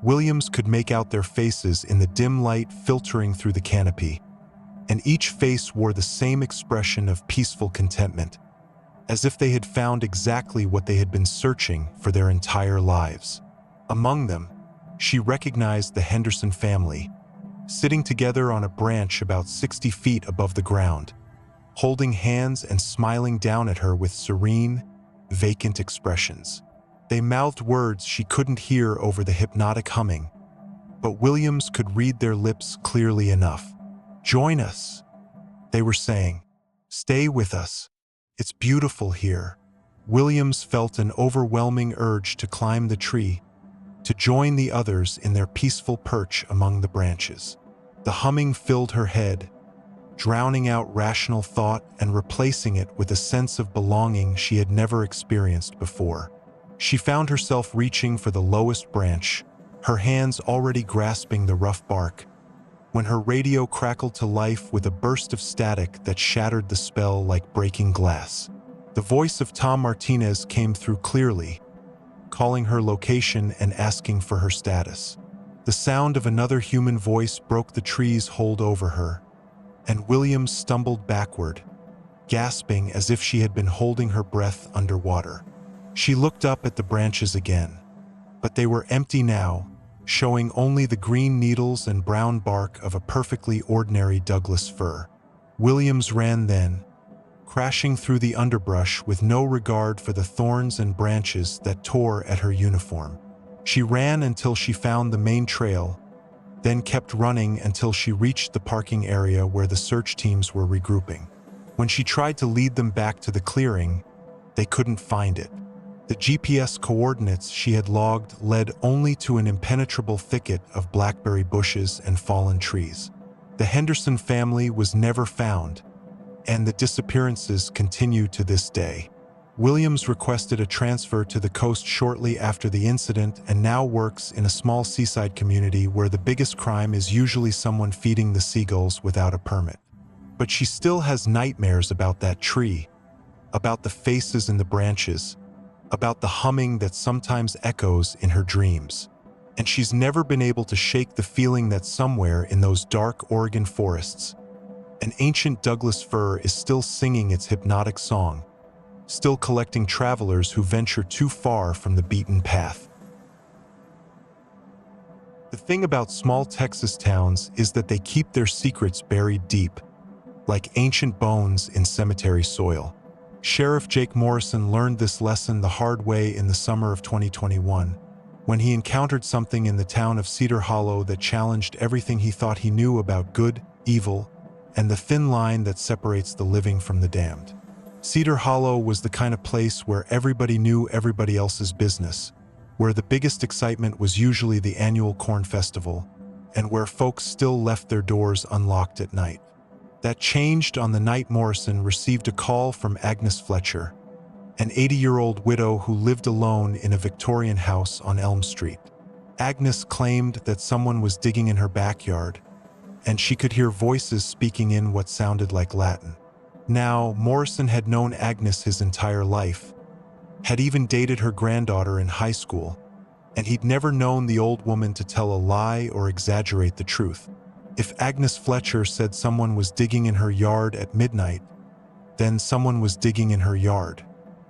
Williams could make out their faces in the dim light filtering through the canopy, and each face wore the same expression of peaceful contentment, as if they had found exactly what they had been searching for their entire lives. Among them, she recognized the Henderson family, sitting together on a branch about 60 feet above the ground, holding hands and smiling down at her with serene, vacant expressions. They mouthed words she couldn't hear over the hypnotic humming, but Williams could read their lips clearly enough. "Join us," they were saying. "Stay with us. It's beautiful here." Williams felt an overwhelming urge to climb the tree, to join the others in their peaceful perch among the branches. The humming filled her head, drowning out rational thought and replacing it with a sense of belonging she had never experienced before. She found herself reaching for the lowest branch, her hands already grasping the rough bark, when her radio crackled to life with a burst of static that shattered the spell like breaking glass. The voice of Tom Martinez came through clearly, calling her location and asking for her status. The sound of another human voice broke the tree's hold over her, and Williams stumbled backward, gasping as if she had been holding her breath underwater. She looked up at the branches again, but they were empty now, showing only the green needles and brown bark of a perfectly ordinary Douglas fir. Williams ran then, crashing through the underbrush with no regard for the thorns and branches that tore at her uniform. She ran until she found the main trail, then kept running until she reached the parking area where the search teams were regrouping. When she tried to lead them back to the clearing, they couldn't find it. The GPS coordinates she had logged led only to an impenetrable thicket of blackberry bushes and fallen trees. The Henderson family was never found, and the disappearances continue to this day. Williams requested a transfer to the coast shortly after the incident and now works in a small seaside community where the biggest crime is usually someone feeding the seagulls without a permit. But she still has nightmares about that tree, about the faces in the branches, about the humming that sometimes echoes in her dreams. And she's never been able to shake the feeling that somewhere in those dark Oregon forests, an ancient Douglas fir is still singing its hypnotic song, still collecting travelers who venture too far from the beaten path. The thing about small Texas towns is that they keep their secrets buried deep, like ancient bones in cemetery soil. Sheriff Jake Morrison learned this lesson the hard way in the summer of 2021, when he encountered something in the town of Cedar Hollow that challenged everything he thought he knew about good, evil, and the thin line that separates the living from the damned. Cedar Hollow was the kind of place where everybody knew everybody else's business, where the biggest excitement was usually the annual corn festival, and where folks still left their doors unlocked at night. That changed on the night Morrison received a call from Agnes Fletcher, an 80-year-old widow who lived alone in a Victorian house on Elm Street. Agnes claimed that someone was digging in her backyard, and she could hear voices speaking in what sounded like Latin. Now, Morrison had known Agnes his entire life, had even dated her granddaughter in high school, and he'd never known the old woman to tell a lie or exaggerate the truth. If Agnes Fletcher said someone was digging in her yard at midnight, then someone was digging in her yard.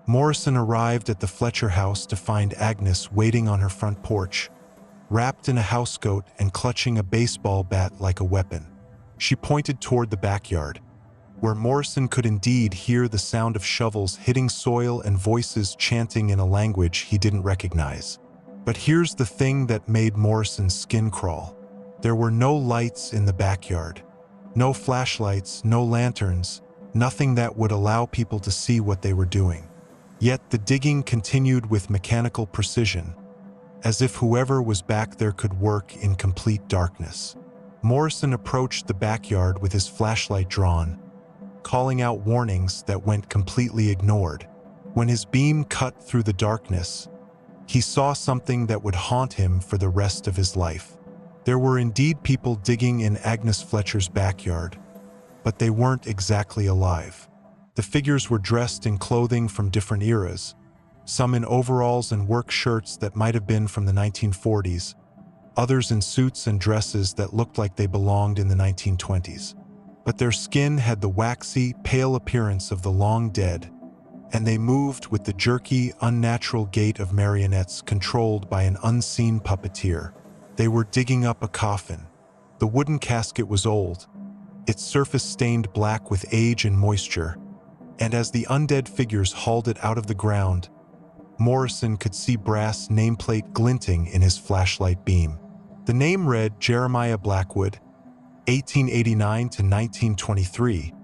Morrison arrived at the Fletcher house to find Agnes waiting on her front porch, wrapped in a housecoat and clutching a baseball bat like a weapon. She pointed toward the backyard, where Morrison could indeed hear the sound of shovels hitting soil and voices chanting in a language he didn't recognize. But here's the thing that made Morrison's skin crawl. There were no lights in the backyard. No flashlights, no lanterns, nothing that would allow people to see what they were doing. Yet the digging continued with mechanical precision, as if whoever was back there could work in complete darkness. Morrison approached the backyard with his flashlight drawn, calling out warnings that went completely ignored. When his beam cut through the darkness, he saw something that would haunt him for the rest of his life. There were indeed people digging in Agnes Fletcher's backyard, but they weren't exactly alive. The figures were dressed in clothing from different eras, some in overalls and work shirts that might have been from the 1940s, others in suits and dresses that looked like they belonged in the 1920s. But their skin had the waxy, pale appearance of the long dead, and they moved with the jerky, unnatural gait of marionettes controlled by an unseen puppeteer. They were digging up a coffin. The wooden casket was old, its surface stained black with age and moisture, and as the undead figures hauled it out of the ground, Morrison could see brass nameplate glinting in his flashlight beam. The name read Jeremiah Blackwood, 1889 to 1923,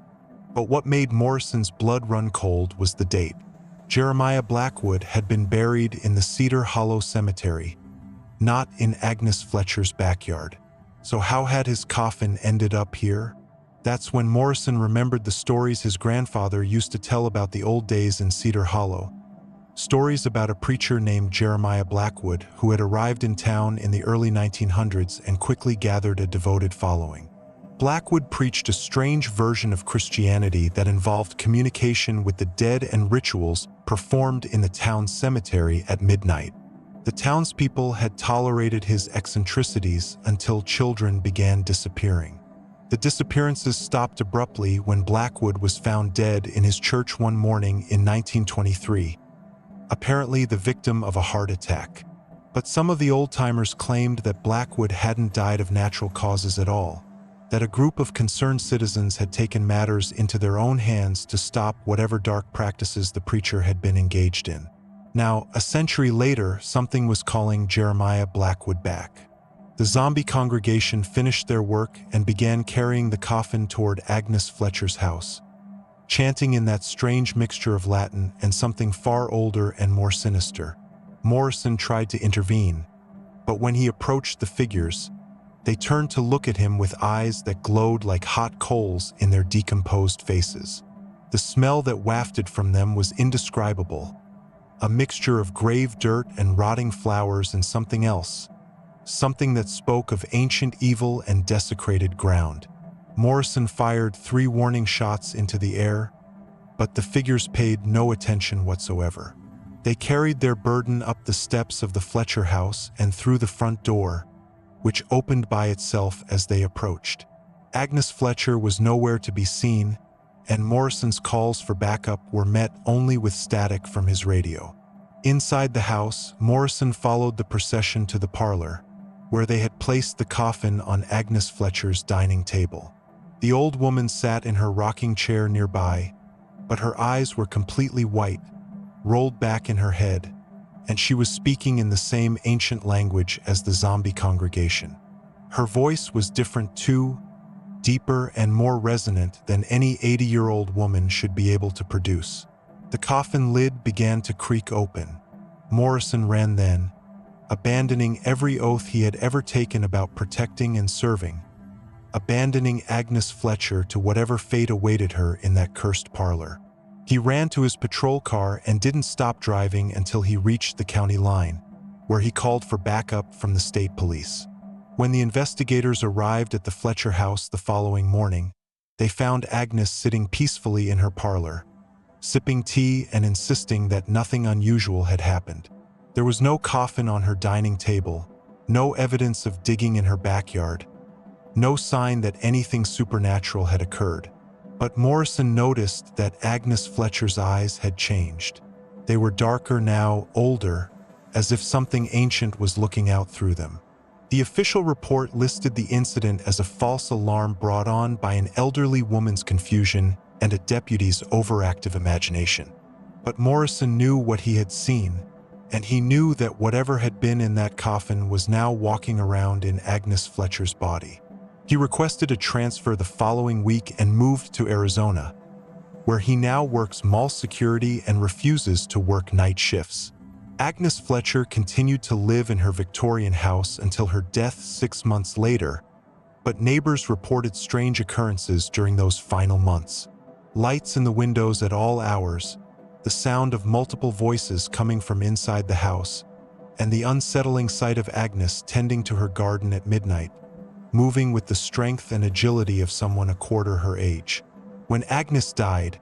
but what made Morrison's blood run cold was the date. Jeremiah Blackwood had been buried in the Cedar Hollow Cemetery, not in Agnes Fletcher's backyard. So how had his coffin ended up here? That's when Morrison remembered the stories his grandfather used to tell about the old days in Cedar Hollow. Stories about a preacher named Jeremiah Blackwood who had arrived in town in the early 1900s and quickly gathered a devoted following. Blackwood preached a strange version of Christianity that involved communication with the dead and rituals performed in the town cemetery at midnight. The townspeople had tolerated his eccentricities until children began disappearing. The disappearances stopped abruptly when Blackwood was found dead in his church one morning in 1923, apparently the victim of a heart attack. But some of the old-timers claimed that Blackwood hadn't died of natural causes at all, that a group of concerned citizens had taken matters into their own hands to stop whatever dark practices the preacher had been engaged in. Now, a century later, something was calling Jeremiah Blackwood back. The zombie congregation finished their work and began carrying the coffin toward Agnes Fletcher's house, chanting in that strange mixture of Latin and something far older and more sinister. Morrison tried to intervene, but when he approached the figures, they turned to look at him with eyes that glowed like hot coals in their decomposed faces. The smell that wafted from them was indescribable, a mixture of grave dirt and rotting flowers and something else, something that spoke of ancient evil and desecrated ground. Morrison fired 3 warning shots into the air, but the figures paid no attention whatsoever. They carried their burden up the steps of the Fletcher house and through the front door, which opened by itself as they approached. Agnes Fletcher was nowhere to be seen, and Morrison's calls for backup were met only with static from his radio. Inside the house, Morrison followed the procession to the parlor, where they had placed the coffin on Agnes Fletcher's dining table. The old woman sat in her rocking chair nearby, but her eyes were completely white, rolled back in her head, and she was speaking in the same ancient language as the zombie congregation. Her voice was different too, deeper and more resonant than any 80-year-old woman should be able to produce. The coffin lid began to creak open. Morrison ran then, abandoning every oath he had ever taken about protecting and serving, abandoning Agnes Fletcher to whatever fate awaited her in that cursed parlor. He ran to his patrol car and didn't stop driving until he reached the county line, where he called for backup from the state police. When the investigators arrived at the Fletcher house the following morning, they found Agnes sitting peacefully in her parlor, sipping tea and insisting that nothing unusual had happened. There was no coffin on her dining table, no evidence of digging in her backyard, no sign that anything supernatural had occurred. But Morrison noticed that Agnes Fletcher's eyes had changed. They were darker now, older, as if something ancient was looking out through them. The official report listed the incident as a false alarm brought on by an elderly woman's confusion and a deputy's overactive imagination. But Morrison knew what he had seen, and he knew that whatever had been in that coffin was now walking around in Agnes Fletcher's body. He requested a transfer the following week and moved to Arizona, where he now works mall security and refuses to work night shifts. Agnes Fletcher continued to live in her Victorian house until her death 6 months later, but neighbors reported strange occurrences during those final months. Lights in the windows at all hours, the sound of multiple voices coming from inside the house, and the unsettling sight of Agnes tending to her garden at midnight, moving with the strength and agility of someone a quarter her age. When Agnes died,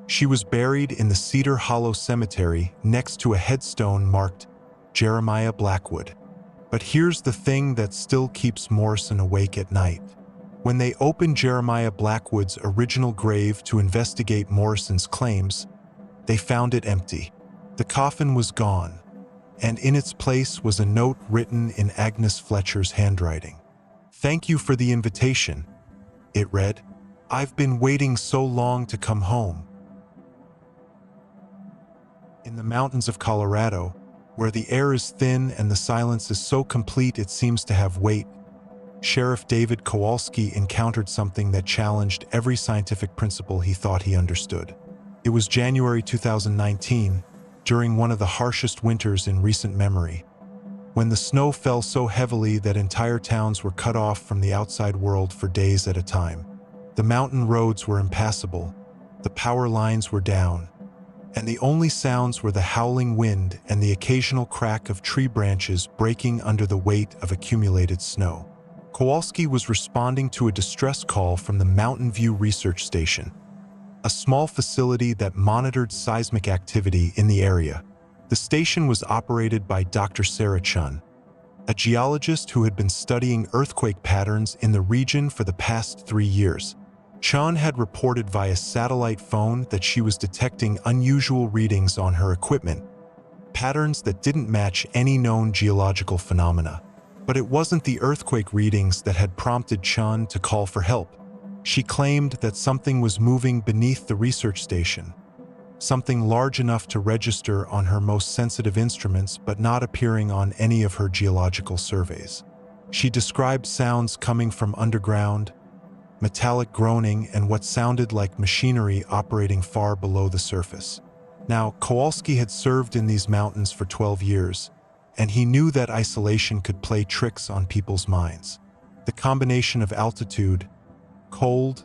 she was buried in the Cedar Hollow Cemetery next to a headstone marked Jeremiah Blackwood, But here's the thing that still keeps Morrison awake at night. When they opened Jeremiah Blackwood's original grave to investigate Morrison's claims, they found it empty. The coffin was gone, and in its place was a note written in Agnes Fletcher's handwriting. "Thank you for the invitation," it read. "I've been waiting so long to come home." In the mountains of Colorado, where the air is thin and the silence is so complete it seems to have weight, Sheriff David Kowalski encountered something that challenged every scientific principle he thought he understood. It was January 2019, during one of the harshest winters in recent memory, when the snow fell so heavily that entire towns were cut off from the outside world for days at a time. The mountain roads were impassable, the power lines were down, and the only sounds were the howling wind and the occasional crack of tree branches breaking under the weight of accumulated snow. Kowalski was responding to a distress call from the Mountain View Research Station, a small facility that monitored seismic activity in the area. The station was operated by Dr. Sarah Chun, a geologist who had been studying earthquake patterns in the region for the past 3 years. Chun had reported via satellite phone that she was detecting unusual readings on her equipment, patterns that didn't match any known geological phenomena. But it wasn't the earthquake readings that had prompted Chun to call for help. She claimed that something was moving beneath the research station, something large enough to register on her most sensitive instruments but not appearing on any of her geological surveys. She described sounds coming from underground, metallic groaning, and what sounded like machinery operating far below the surface. Now, Kowalski had served in these mountains for 12 years, and he knew that isolation could play tricks on people's minds. The combination of altitude, cold,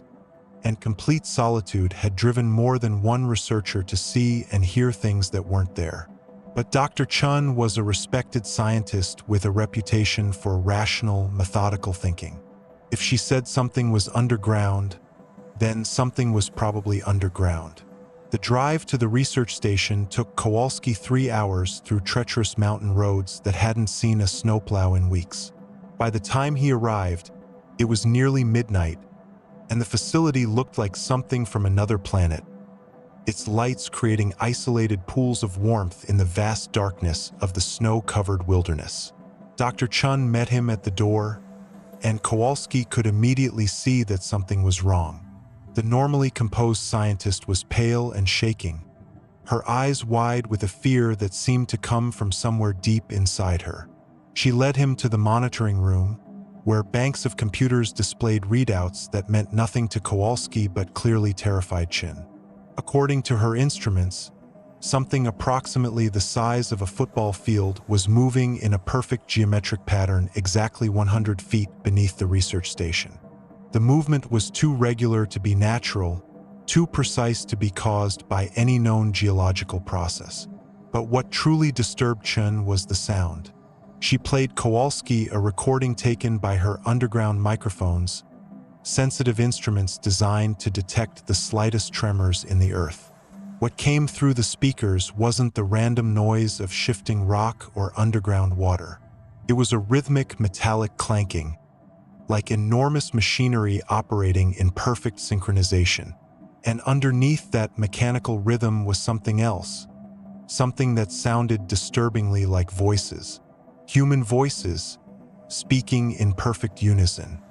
and complete solitude had driven more than one researcher to see and hear things that weren't there. But Dr. Chun was a respected scientist with a reputation for rational, methodical thinking. If she said something was underground, then something was probably underground. The drive to the research station took Kowalski 3 hours through treacherous mountain roads that hadn't seen a snowplow in weeks. By the time he arrived, it was nearly midnight, and the facility looked like something from another planet, its lights creating isolated pools of warmth in the vast darkness of the snow-covered wilderness. Dr. Chun met him at the door, and Kowalski could immediately see that something was wrong. The normally composed scientist was pale and shaking, her eyes wide with a fear that seemed to come from somewhere deep inside her. She led him to the monitoring room, where banks of computers displayed readouts that meant nothing to Kowalski but clearly terrified Chin. According to her instruments, something approximately the size of a football field was moving in a perfect geometric pattern exactly 100 feet beneath the research station. The movement was too regular to be natural, too precise to be caused by any known geological process. But what truly disturbed Chun was the sound. She played Kowalski a recording taken by her underground microphones, sensitive instruments designed to detect the slightest tremors in the earth. What came through the speakers wasn't the random noise of shifting rock or underground water. It was a rhythmic metallic clanking, like enormous machinery operating in perfect synchronization. And underneath that mechanical rhythm was something else, something that sounded disturbingly like voices. Human voices, speaking in perfect unison.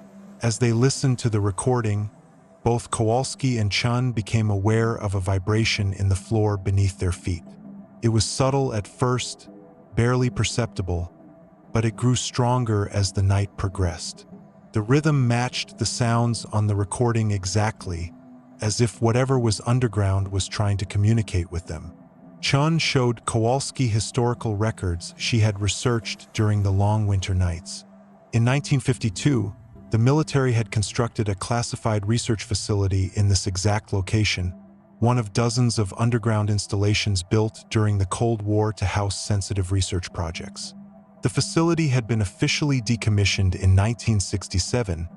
As they listened to the recording, both Kowalski and Chun became aware of a vibration in the floor beneath their feet. It was subtle at first, barely perceptible, but it grew stronger as the night progressed. The rhythm matched the sounds on the recording exactly, as if whatever was underground was trying to communicate with them. Chun showed Kowalski historical records she had researched during the long winter nights. In 1952, the military had constructed a classified research facility in this exact location, one of dozens of underground installations built during the Cold War to house sensitive research projects. The facility had been officially decommissioned in 1967,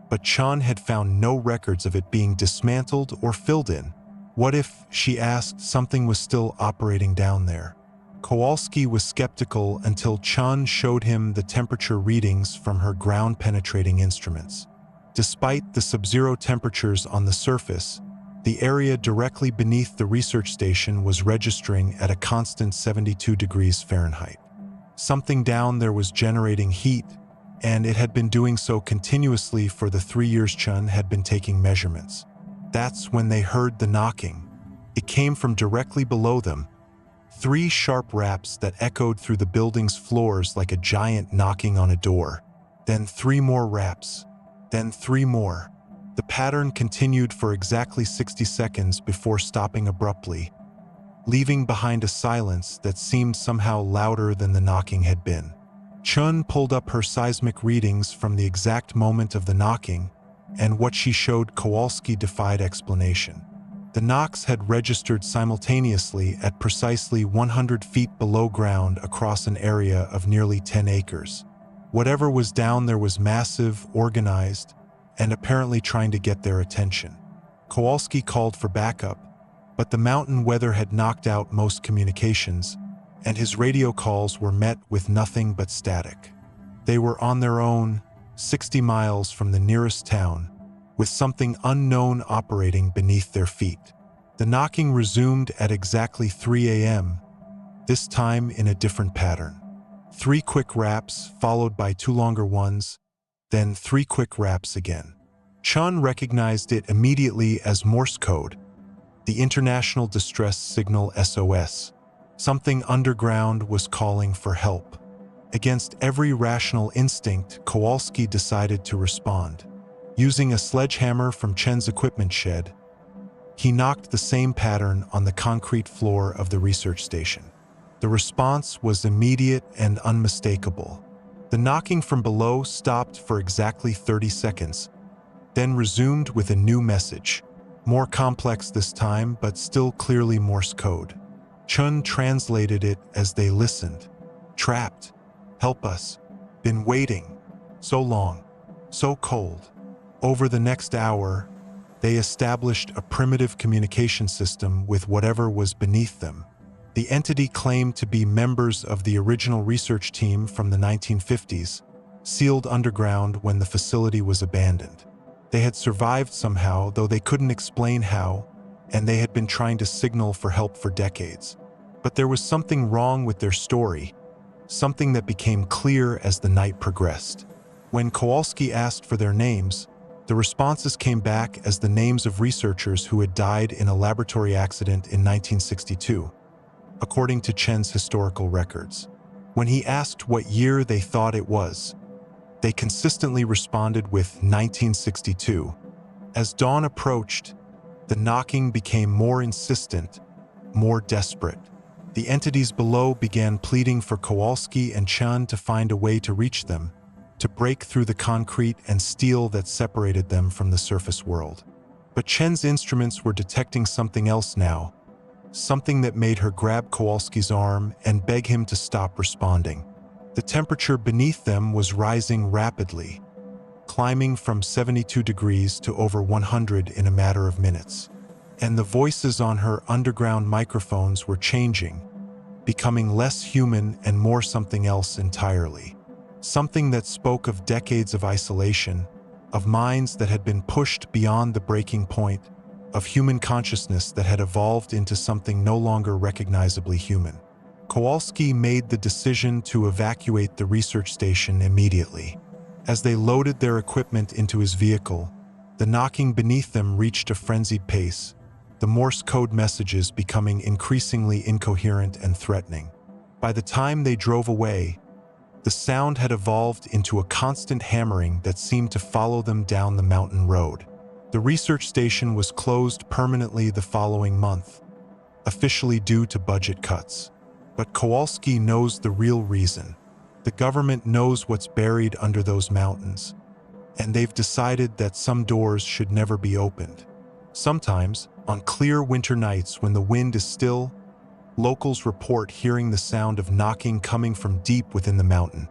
but Chun had found no records of it being dismantled or filled in. What if, she asked, something was still operating down there? Kowalski was skeptical until Chun showed him the temperature readings from her ground-penetrating instruments. Despite the sub-zero temperatures on the surface, the area directly beneath the research station was registering at a constant 72 degrees Fahrenheit. Something down there was generating heat, and it had been doing so continuously for the 3 years Chun had been taking measurements. That's when they heard the knocking. It came from directly below them. 3 sharp raps that echoed through the building's floors like a giant knocking on a door. Then 3 more raps. Then 3 more. The pattern continued for exactly 60 seconds before stopping abruptly, leaving behind a silence that seemed somehow louder than the knocking had been. Chun pulled up her seismic readings from the exact moment of the knocking, and what she showed Kowalski defied explanation. The knocks had registered simultaneously at precisely 100 feet below ground across an area of nearly 10 acres. Whatever was down there was massive, organized, and apparently trying to get their attention. Kowalski called for backup, but the mountain weather had knocked out most communications, and his radio calls were met with nothing but static. They were on their own, 60 miles from the nearest town, with something unknown operating beneath their feet. The knocking resumed at exactly 3 a.m., this time in a different pattern. 3 quick raps, followed by 2 longer ones, then 3 quick raps again. Chun recognized it immediately as Morse code, the International Distress Signal SOS. Something underground was calling for help. Against every rational instinct, Kowalski decided to respond. Using a sledgehammer from Chen's equipment shed, he knocked the same pattern on the concrete floor of the research station. The response was immediate and unmistakable. The knocking from below stopped for exactly 30 seconds, then resumed with a new message, more complex this time, but still clearly Morse code. Chun translated it as they listened. Trapped. Help us. Been waiting. So long. So cold. Over the next hour, they established a primitive communication system with whatever was beneath them. The entity claimed to be members of the original research team from the 1950s, sealed underground when the facility was abandoned. They had survived somehow, though they couldn't explain how, and they had been trying to signal for help for decades. But there was something wrong with their story, something that became clear as the night progressed. When Kowalski asked for their names, the responses came back as the names of researchers who had died in a laboratory accident in 1962, according to Chen's historical records. When he asked what year they thought it was, they consistently responded with 1962. As dawn approached, the knocking became more insistent, more desperate. The entities below began pleading for Kowalski and Chen to find a way to reach them, to break through the concrete and steel that separated them from the surface world. But Chen's instruments were detecting something else now, something that made her grab Kowalski's arm and beg him to stop responding. The temperature beneath them was rising rapidly, climbing from 72 degrees to over 100 in a matter of minutes. And the voices on her underground microphones were changing, becoming less human and more something else entirely. Something that spoke of decades of isolation, of minds that had been pushed beyond the breaking point, of human consciousness that had evolved into something no longer recognizably human. Kowalski made the decision to evacuate the research station immediately. As they loaded their equipment into his vehicle, the knocking beneath them reached a frenzied pace, the Morse code messages becoming increasingly incoherent and threatening. By the time they drove away, the sound had evolved into a constant hammering that seemed to follow them down the mountain road. The research station was closed permanently the following month, officially due to budget cuts. But Kowalski knows the real reason. The government knows what's buried under those mountains, and they've decided that some doors should never be opened. Sometimes, on clear winter nights when the wind is still, locals report hearing the sound of knocking coming from deep within the mountain.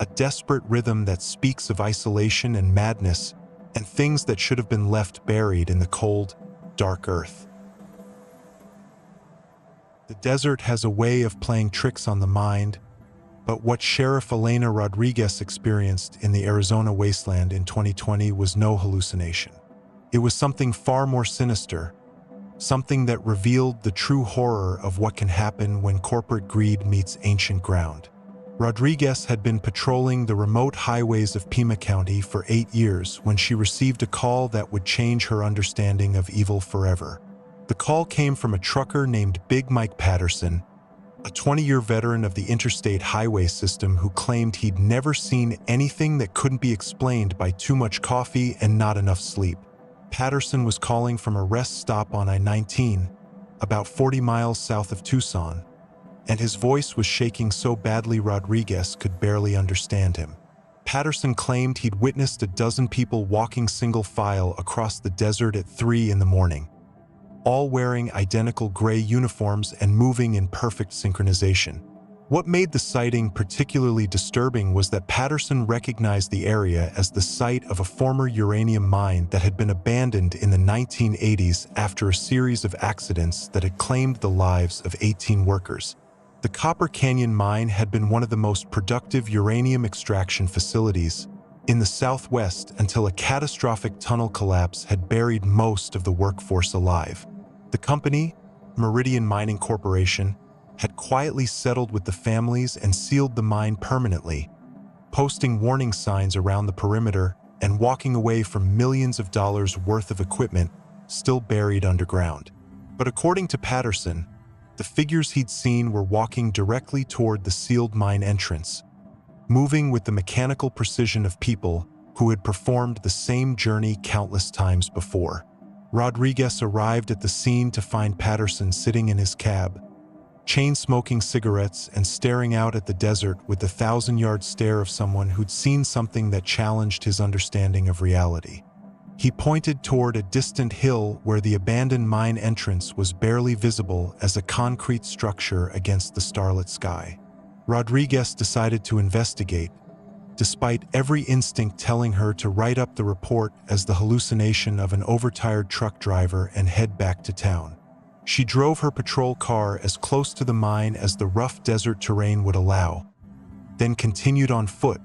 A desperate rhythm that speaks of isolation and madness and things that should have been left buried in the cold, dark earth. The desert has a way of playing tricks on the mind, but what Sheriff Elena Rodriguez experienced in the Arizona wasteland in 2020 was no hallucination. It was something far more sinister, something that revealed the true horror of what can happen when corporate greed meets ancient ground. Rodriguez had been patrolling the remote highways of Pima County for 8 years when she received a call that would change her understanding of evil forever. The call came from a trucker named Big Mike Patterson, a 20-year veteran of the interstate highway system who claimed he'd never seen anything that couldn't be explained by too much coffee and not enough sleep. Patterson was calling from a rest stop on I-19, about 40 miles south of Tucson, and his voice was shaking so badly Rodriguez could barely understand him. Patterson claimed he'd witnessed a dozen people walking single file across the desert at 3 in the morning, all wearing identical gray uniforms and moving in perfect synchronization. What made the sighting particularly disturbing was that Patterson recognized the area as the site of a former uranium mine that had been abandoned in the 1980s after a series of accidents that had claimed the lives of 18 workers. The Copper Canyon mine had been one of the most productive uranium extraction facilities in the Southwest until a catastrophic tunnel collapse had buried most of the workforce alive. The company, Meridian Mining Corporation, had quietly settled with the families and sealed the mine permanently, posting warning signs around the perimeter and walking away from millions of dollars worth of equipment still buried underground. But according to Patterson, the figures he'd seen were walking directly toward the sealed mine entrance, moving with the mechanical precision of people who had performed the same journey countless times before. Rodriguez arrived at the scene to find Patterson sitting in his cab, chain-smoking cigarettes and staring out at the desert with the 1,000-yard stare of someone who'd seen something that challenged his understanding of reality. He pointed toward a distant hill where the abandoned mine entrance was barely visible as a concrete structure against the starlit sky. Rodriguez decided to investigate, despite every instinct telling her to write up the report as the hallucination of an overtired truck driver and head back to town. She drove her patrol car as close to the mine as the rough desert terrain would allow, then continued on foot,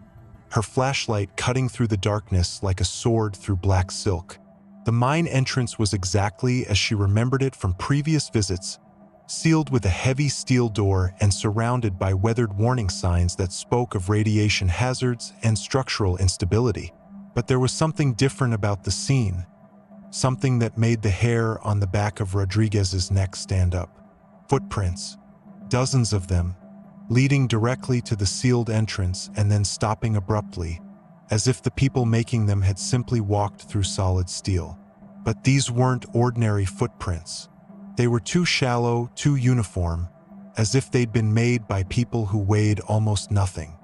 her flashlight cutting through the darkness like a sword through black silk. The mine entrance was exactly as she remembered it from previous visits, sealed with a heavy steel door and surrounded by weathered warning signs that spoke of radiation hazards and structural instability. But there was something different about the scene, something that made the hair on the back of Rodriguez's neck stand up. Footprints, dozens of them, leading directly to the sealed entrance and then stopping abruptly, as if the people making them had simply walked through solid steel. But these weren't ordinary footprints. They were too shallow, too uniform, as if they'd been made by people who weighed almost nothing.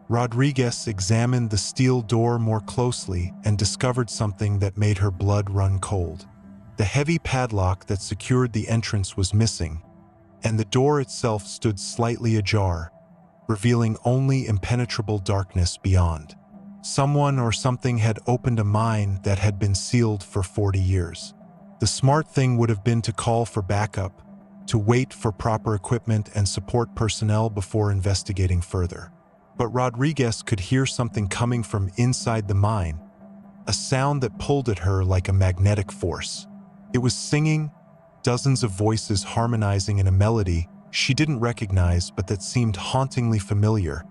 Rodriguez examined the steel door more closely and discovered something that made her blood run cold. The heavy padlock that secured the entrance was missing, and the door itself stood slightly ajar, revealing only impenetrable darkness beyond. Someone or something had opened a mine that had been sealed for 40 years. The smart thing would have been to call for backup, to wait for proper equipment and support personnel before investigating further. But Rodriguez could hear something coming from inside the mine, a sound that pulled at her like a magnetic force. It was singing, dozens of voices harmonizing in a melody she didn't recognize but that seemed hauntingly familiar,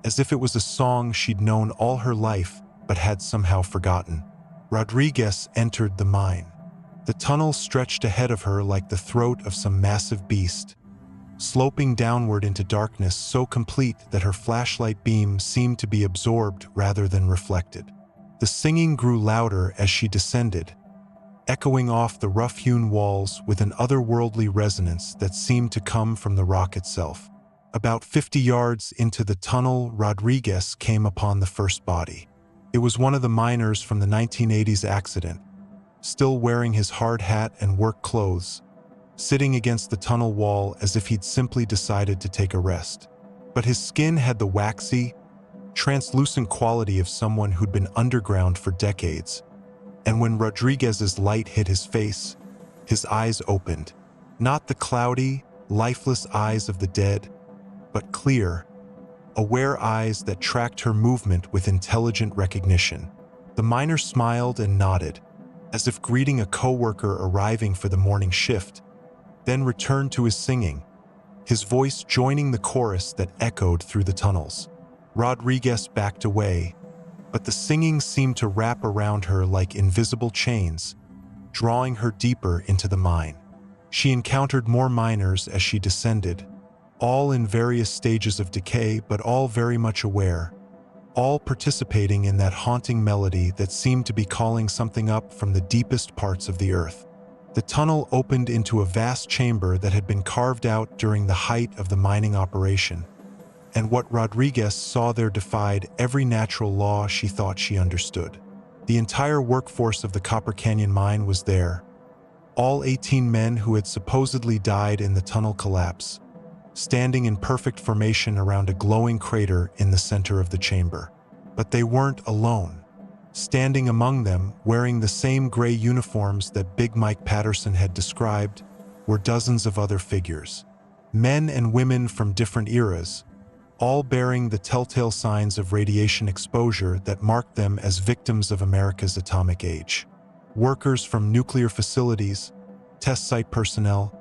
as if it was a song she'd known all her life but had somehow forgotten. Rodriguez entered the mine. The tunnel stretched ahead of her like the throat of some massive beast, sloping downward into darkness so complete that her flashlight beam seemed to be absorbed rather than reflected. The singing grew louder as she descended, echoing off the rough-hewn walls with an otherworldly resonance that seemed to come from the rock itself. About 50 yards into the tunnel, Rodriguez came upon the first body. It was one of the miners from the 1980s accident, still wearing his hard hat and work clothes, sitting against the tunnel wall as if he'd simply decided to take a rest. But his skin had the waxy, translucent quality of someone who'd been underground for decades. And when Rodriguez's light hit his face, his eyes opened. Not the cloudy, lifeless eyes of the dead, but clear, aware eyes that tracked her movement with intelligent recognition. The miner smiled and nodded, as if greeting a coworker arriving for the morning shift, then returned to his singing, his voice joining the chorus that echoed through the tunnels. Rodriguez backed away, but the singing seemed to wrap around her like invisible chains, drawing her deeper into the mine. She encountered more miners as she descended, all in various stages of decay but all very much aware, all participating in that haunting melody that seemed to be calling something up from the deepest parts of the earth. The tunnel opened into a vast chamber that had been carved out during the height of the mining operation, and what Rodriguez saw there defied every natural law she thought she understood. The entire workforce of the Copper Canyon mine was there, all 18 men who had supposedly died in the tunnel collapse, standing in perfect formation around a glowing crater in the center of the chamber. But they weren't alone. Standing among them, wearing the same gray uniforms that Big Mike Patterson had described, were dozens of other figures. Men and women from different eras, all bearing the telltale signs of radiation exposure that marked them as victims of America's atomic age. Workers from nuclear facilities, test site personnel,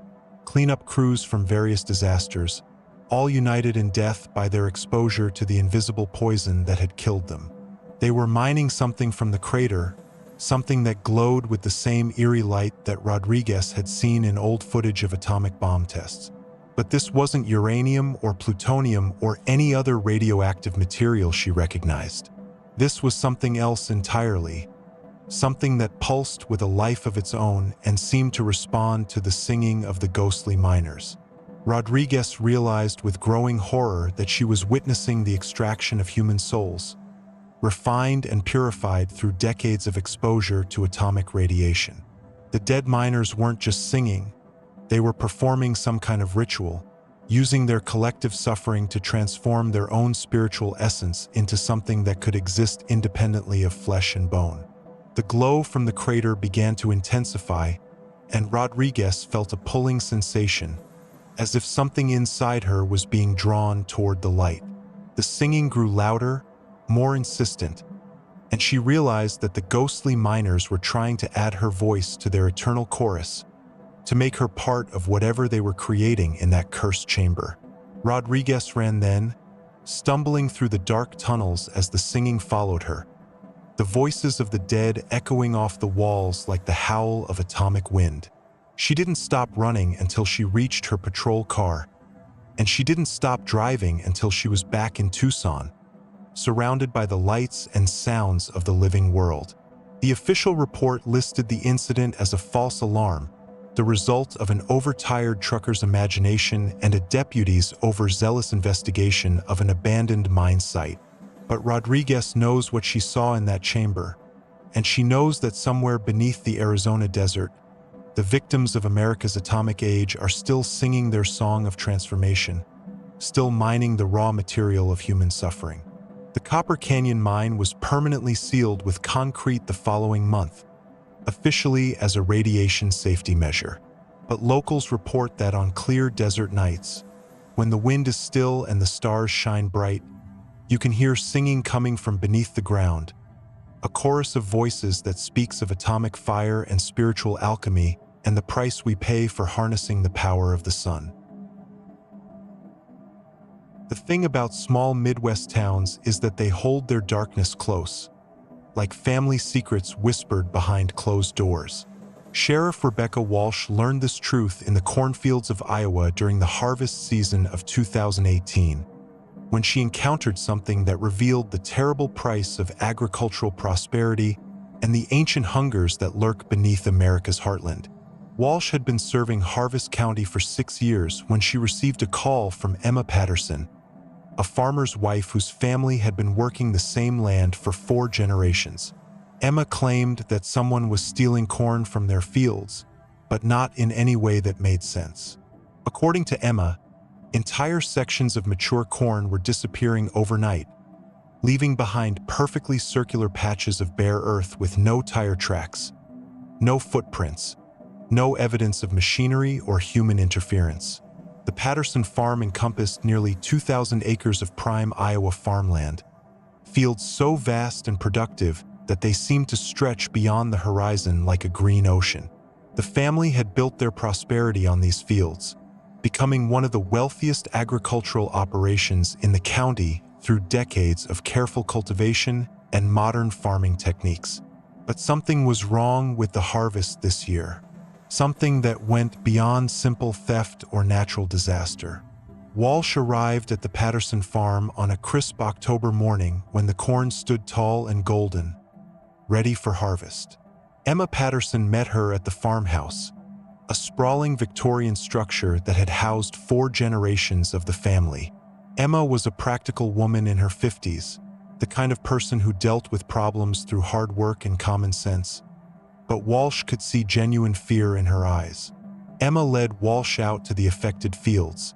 cleanup crews from various disasters, all united in death by their exposure to the invisible poison that had killed them. They were mining something from the crater, something that glowed with the same eerie light that Rodriguez had seen in old footage of atomic bomb tests. But this wasn't uranium or plutonium or any other radioactive material she recognized. This was something else entirely, something that pulsed with a life of its own and seemed to respond to the singing of the ghostly miners. Rodriguez realized with growing horror that she was witnessing the extraction of human souls, refined and purified through decades of exposure to atomic radiation. The dead miners weren't just singing, they were performing some kind of ritual, using their collective suffering to transform their own spiritual essence into something that could exist independently of flesh and bone. The glow from the crater began to intensify, and Rodriguez felt a pulling sensation, as if something inside her was being drawn toward the light. The singing grew louder, more insistent, and she realized that the ghostly miners were trying to add her voice to their eternal chorus, to make her part of whatever they were creating in that cursed chamber. Rodriguez ran then, stumbling through the dark tunnels as the singing followed her, the voices of the dead echoing off the walls like the howl of atomic wind. She didn't stop running until she reached her patrol car, and she didn't stop driving until she was back in Tucson, surrounded by the lights and sounds of the living world. The official report listed the incident as a false alarm, the result of an overtired trucker's imagination and a deputy's overzealous investigation of an abandoned mine site. But Rodriguez knows what she saw in that chamber, and she knows that somewhere beneath the Arizona desert, the victims of America's atomic age are still singing their song of transformation, still mining the raw material of human suffering. The Copper Canyon mine was permanently sealed with concrete the following month, officially as a radiation safety measure. But locals report that on clear desert nights, when the wind is still and the stars shine bright, you can hear singing coming from beneath the ground, a chorus of voices that speaks of atomic fire and spiritual alchemy and the price we pay for harnessing the power of the sun. The thing about small Midwest towns is that they hold their darkness close, like family secrets whispered behind closed doors. Sheriff Rebecca Walsh learned this truth in the cornfields of Iowa during the harvest season of 2018, when she encountered something that revealed the terrible price of agricultural prosperity and the ancient hungers that lurk beneath America's heartland. Walsh had been serving Harvest County for 6 years when she received a call from Emma Patterson, a farmer's wife whose family had been working the same land for 4 generations. Emma claimed that someone was stealing corn from their fields, but not in any way that made sense. According to Emma, entire sections of mature corn were disappearing overnight, leaving behind perfectly circular patches of bare earth with no tire tracks, no footprints, no evidence of machinery or human interference. The Patterson farm encompassed nearly 2,000 acres of prime Iowa farmland, fields so vast and productive that they seemed to stretch beyond the horizon like a green ocean. The family had built their prosperity on these fields, becoming one of the wealthiest agricultural operations in the county through decades of careful cultivation and modern farming techniques. But something was wrong with the harvest this year. Something that went beyond simple theft or natural disaster. Walsh arrived at the Patterson farm on a crisp October morning when the corn stood tall and golden, ready for harvest. Emma Patterson met her at the farmhouse, a sprawling Victorian structure that had housed 4 generations of the family. Emma was a practical woman in her 50s, the kind of person who dealt with problems through hard work and common sense. But Walsh could see genuine fear in her eyes. Emma led Walsh out to the affected fields,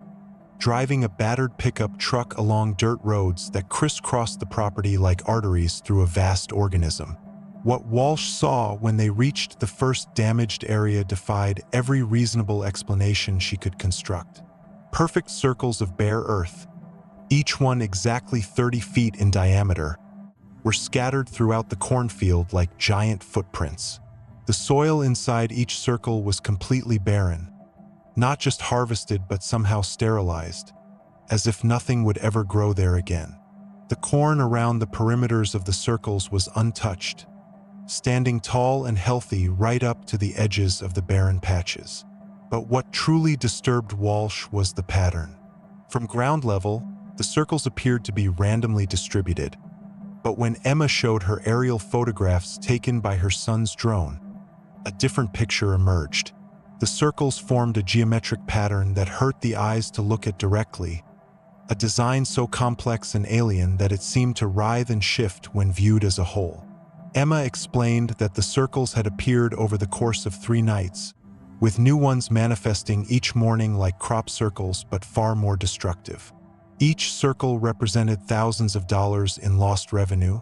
driving a battered pickup truck along dirt roads that crisscrossed the property like arteries through a vast organism. What Walsh saw when they reached the first damaged area defied every reasonable explanation she could construct. Perfect circles of bare earth, each one exactly 30 feet in diameter, were scattered throughout the cornfield like giant footprints. The soil inside each circle was completely barren, not just harvested but somehow sterilized, as if nothing would ever grow there again. The corn around the perimeters of the circles was untouched, standing tall and healthy right up to the edges of the barren patches. But what truly disturbed Walsh was the pattern. From ground level, the circles appeared to be randomly distributed, but when Emma showed her aerial photographs taken by her son's drone, a different picture emerged. The circles formed a geometric pattern that hurt the eyes to look at directly, a design so complex and alien that it seemed to writhe and shift when viewed as a whole. Emma explained that the circles had appeared over the course of 3 nights, with new ones manifesting each morning like crop circles but far more destructive. Each circle represented thousands of dollars in lost revenue,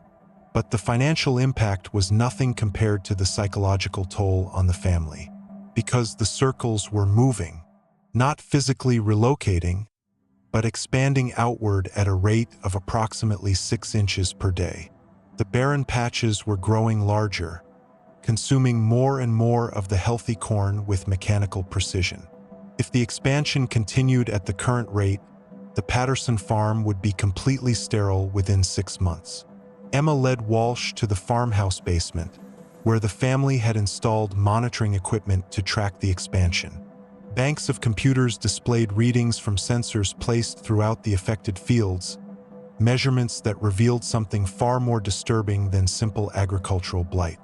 but the financial impact was nothing compared to the psychological toll on the family. Because the circles were moving, not physically relocating, but expanding outward at a rate of approximately 6 inches per day. The barren patches were growing larger, consuming more and more of the healthy corn with mechanical precision. If the expansion continued at the current rate, the Patterson farm would be completely sterile within 6 months. Emma led Walsh to the farmhouse basement, where the family had installed monitoring equipment to track the expansion. Banks of computers displayed readings from sensors placed throughout the affected fields, measurements that revealed something far more disturbing than simple agricultural blight.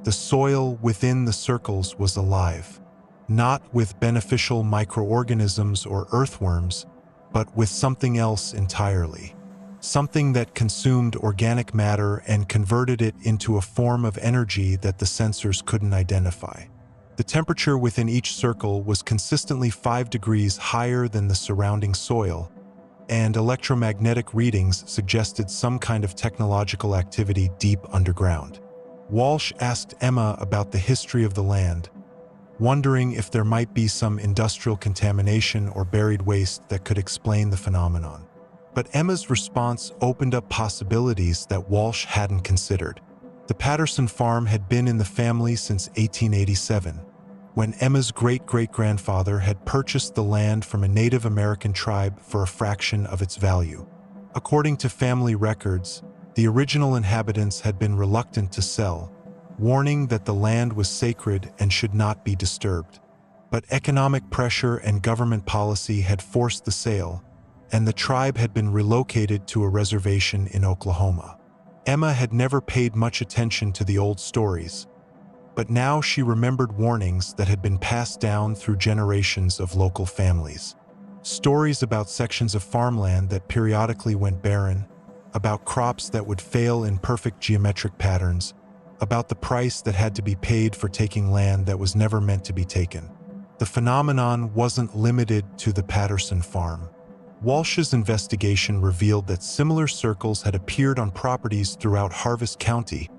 The soil within the circles was alive, not with beneficial microorganisms or earthworms, but with something else entirely. Something that consumed organic matter and converted it into a form of energy that the sensors couldn't identify. The temperature within each circle was consistently 5 degrees higher than the surrounding soil, and electromagnetic readings suggested some kind of technological activity deep underground. Walsh asked Emma about the history of the land, wondering if there might be some industrial contamination or buried waste that could explain the phenomenon. But Emma's response opened up possibilities that Walsh hadn't considered. The Patterson farm had been in the family since 1887, when Emma's great-great-grandfather had purchased the land from a Native American tribe for a fraction of its value. According to family records, the original inhabitants had been reluctant to sell, warning that the land was sacred and should not be disturbed. But economic pressure and government policy had forced the sale, and the tribe had been relocated to a reservation in Oklahoma. Emma had never paid much attention to the old stories, but now she remembered warnings that had been passed down through generations of local families. Stories about sections of farmland that periodically went barren, about crops that would fail in perfect geometric patterns, about the price that had to be paid for taking land that was never meant to be taken. The phenomenon wasn't limited to the Patterson farm. Walsh's investigation revealed that similar circles had appeared on properties throughout Harvest County,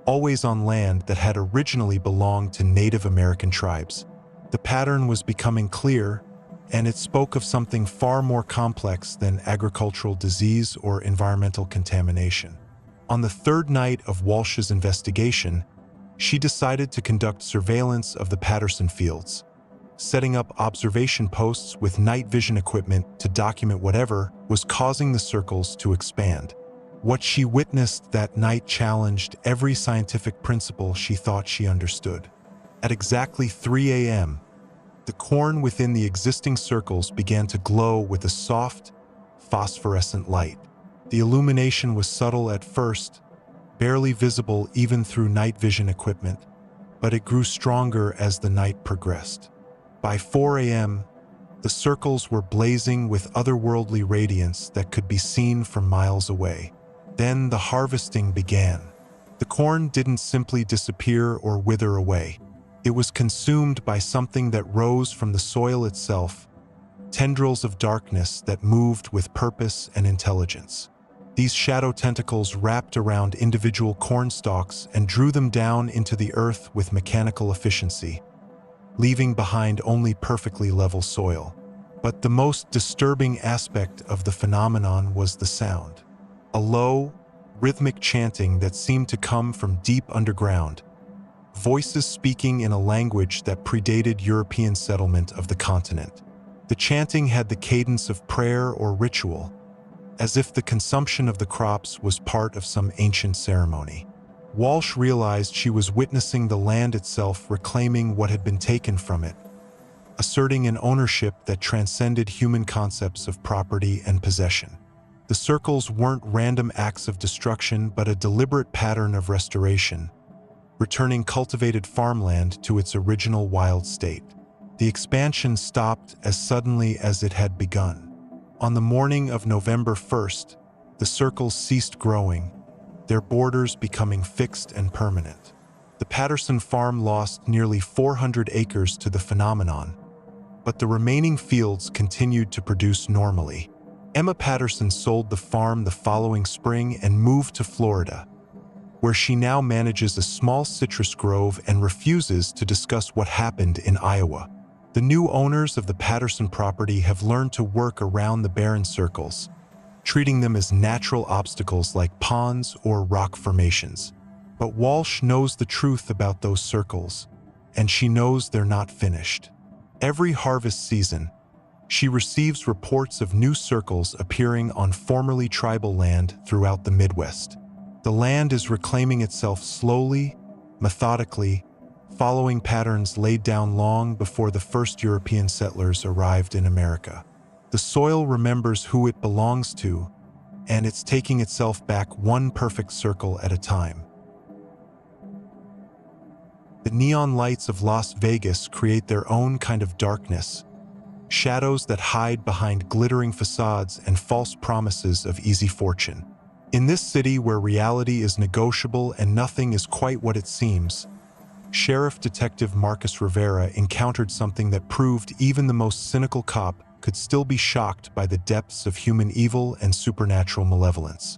always on land that had originally belonged to Native American tribes. The pattern was becoming clear, and it spoke of something far more complex than agricultural disease or environmental contamination. On the third night of Walsh's investigation, she decided to conduct surveillance of the Patterson fields, setting up observation posts with night vision equipment to document whatever was causing the circles to expand. What she witnessed that night challenged every scientific principle she thought she understood. At exactly 3 a.m., the corn within the existing circles began to glow with a soft, phosphorescent light. The illumination was subtle at first, barely visible even through night vision equipment, but it grew stronger as the night progressed. By 4 a.m., the circles were blazing with otherworldly radiance that could be seen from miles away. Then the harvesting began. The corn didn't simply disappear or wither away. It was consumed by something that rose from the soil itself, tendrils of darkness that moved with purpose and intelligence. These shadow tentacles wrapped around individual corn stalks and drew them down into the earth with mechanical efficiency, leaving behind only perfectly level soil. But the most disturbing aspect of the phenomenon was the sound. A low, rhythmic chanting that seemed to come from deep underground, voices speaking in a language that predated European settlement of the continent. The chanting had the cadence of prayer or ritual, as if the consumption of the crops was part of some ancient ceremony. Walsh realized she was witnessing the land itself reclaiming what had been taken from it, asserting an ownership that transcended human concepts of property and possession. The circles weren't random acts of destruction, but a deliberate pattern of restoration, returning cultivated farmland to its original wild state. The expansion stopped as suddenly as it had begun. On the morning of November 1st, the circles ceased growing, their borders becoming fixed and permanent. The Patterson farm lost nearly 400 acres to the phenomenon, but the remaining fields continued to produce normally. Emma Patterson sold the farm the following spring and moved to Florida, where she now manages a small citrus grove and refuses to discuss what happened in Iowa. The new owners of the Patterson property have learned to work around the barren circles, treating them as natural obstacles like ponds or rock formations. But Walsh knows the truth about those circles, and she knows they're not finished. Every harvest season, she receives reports of new circles appearing on formerly tribal land throughout the Midwest. The land is reclaiming itself slowly, methodically, following patterns laid down long before the first European settlers arrived in America. The soil remembers who it belongs to, and it's taking itself back one perfect circle at a time. The neon lights of Las Vegas create their own kind of darkness, shadows that hide behind glittering facades and false promises of easy fortune. In this city where reality is negotiable and nothing is quite what it seems, Sheriff Detective Marcus Rivera encountered something that proved even the most cynical cop could still be shocked by the depths of human evil and supernatural malevolence.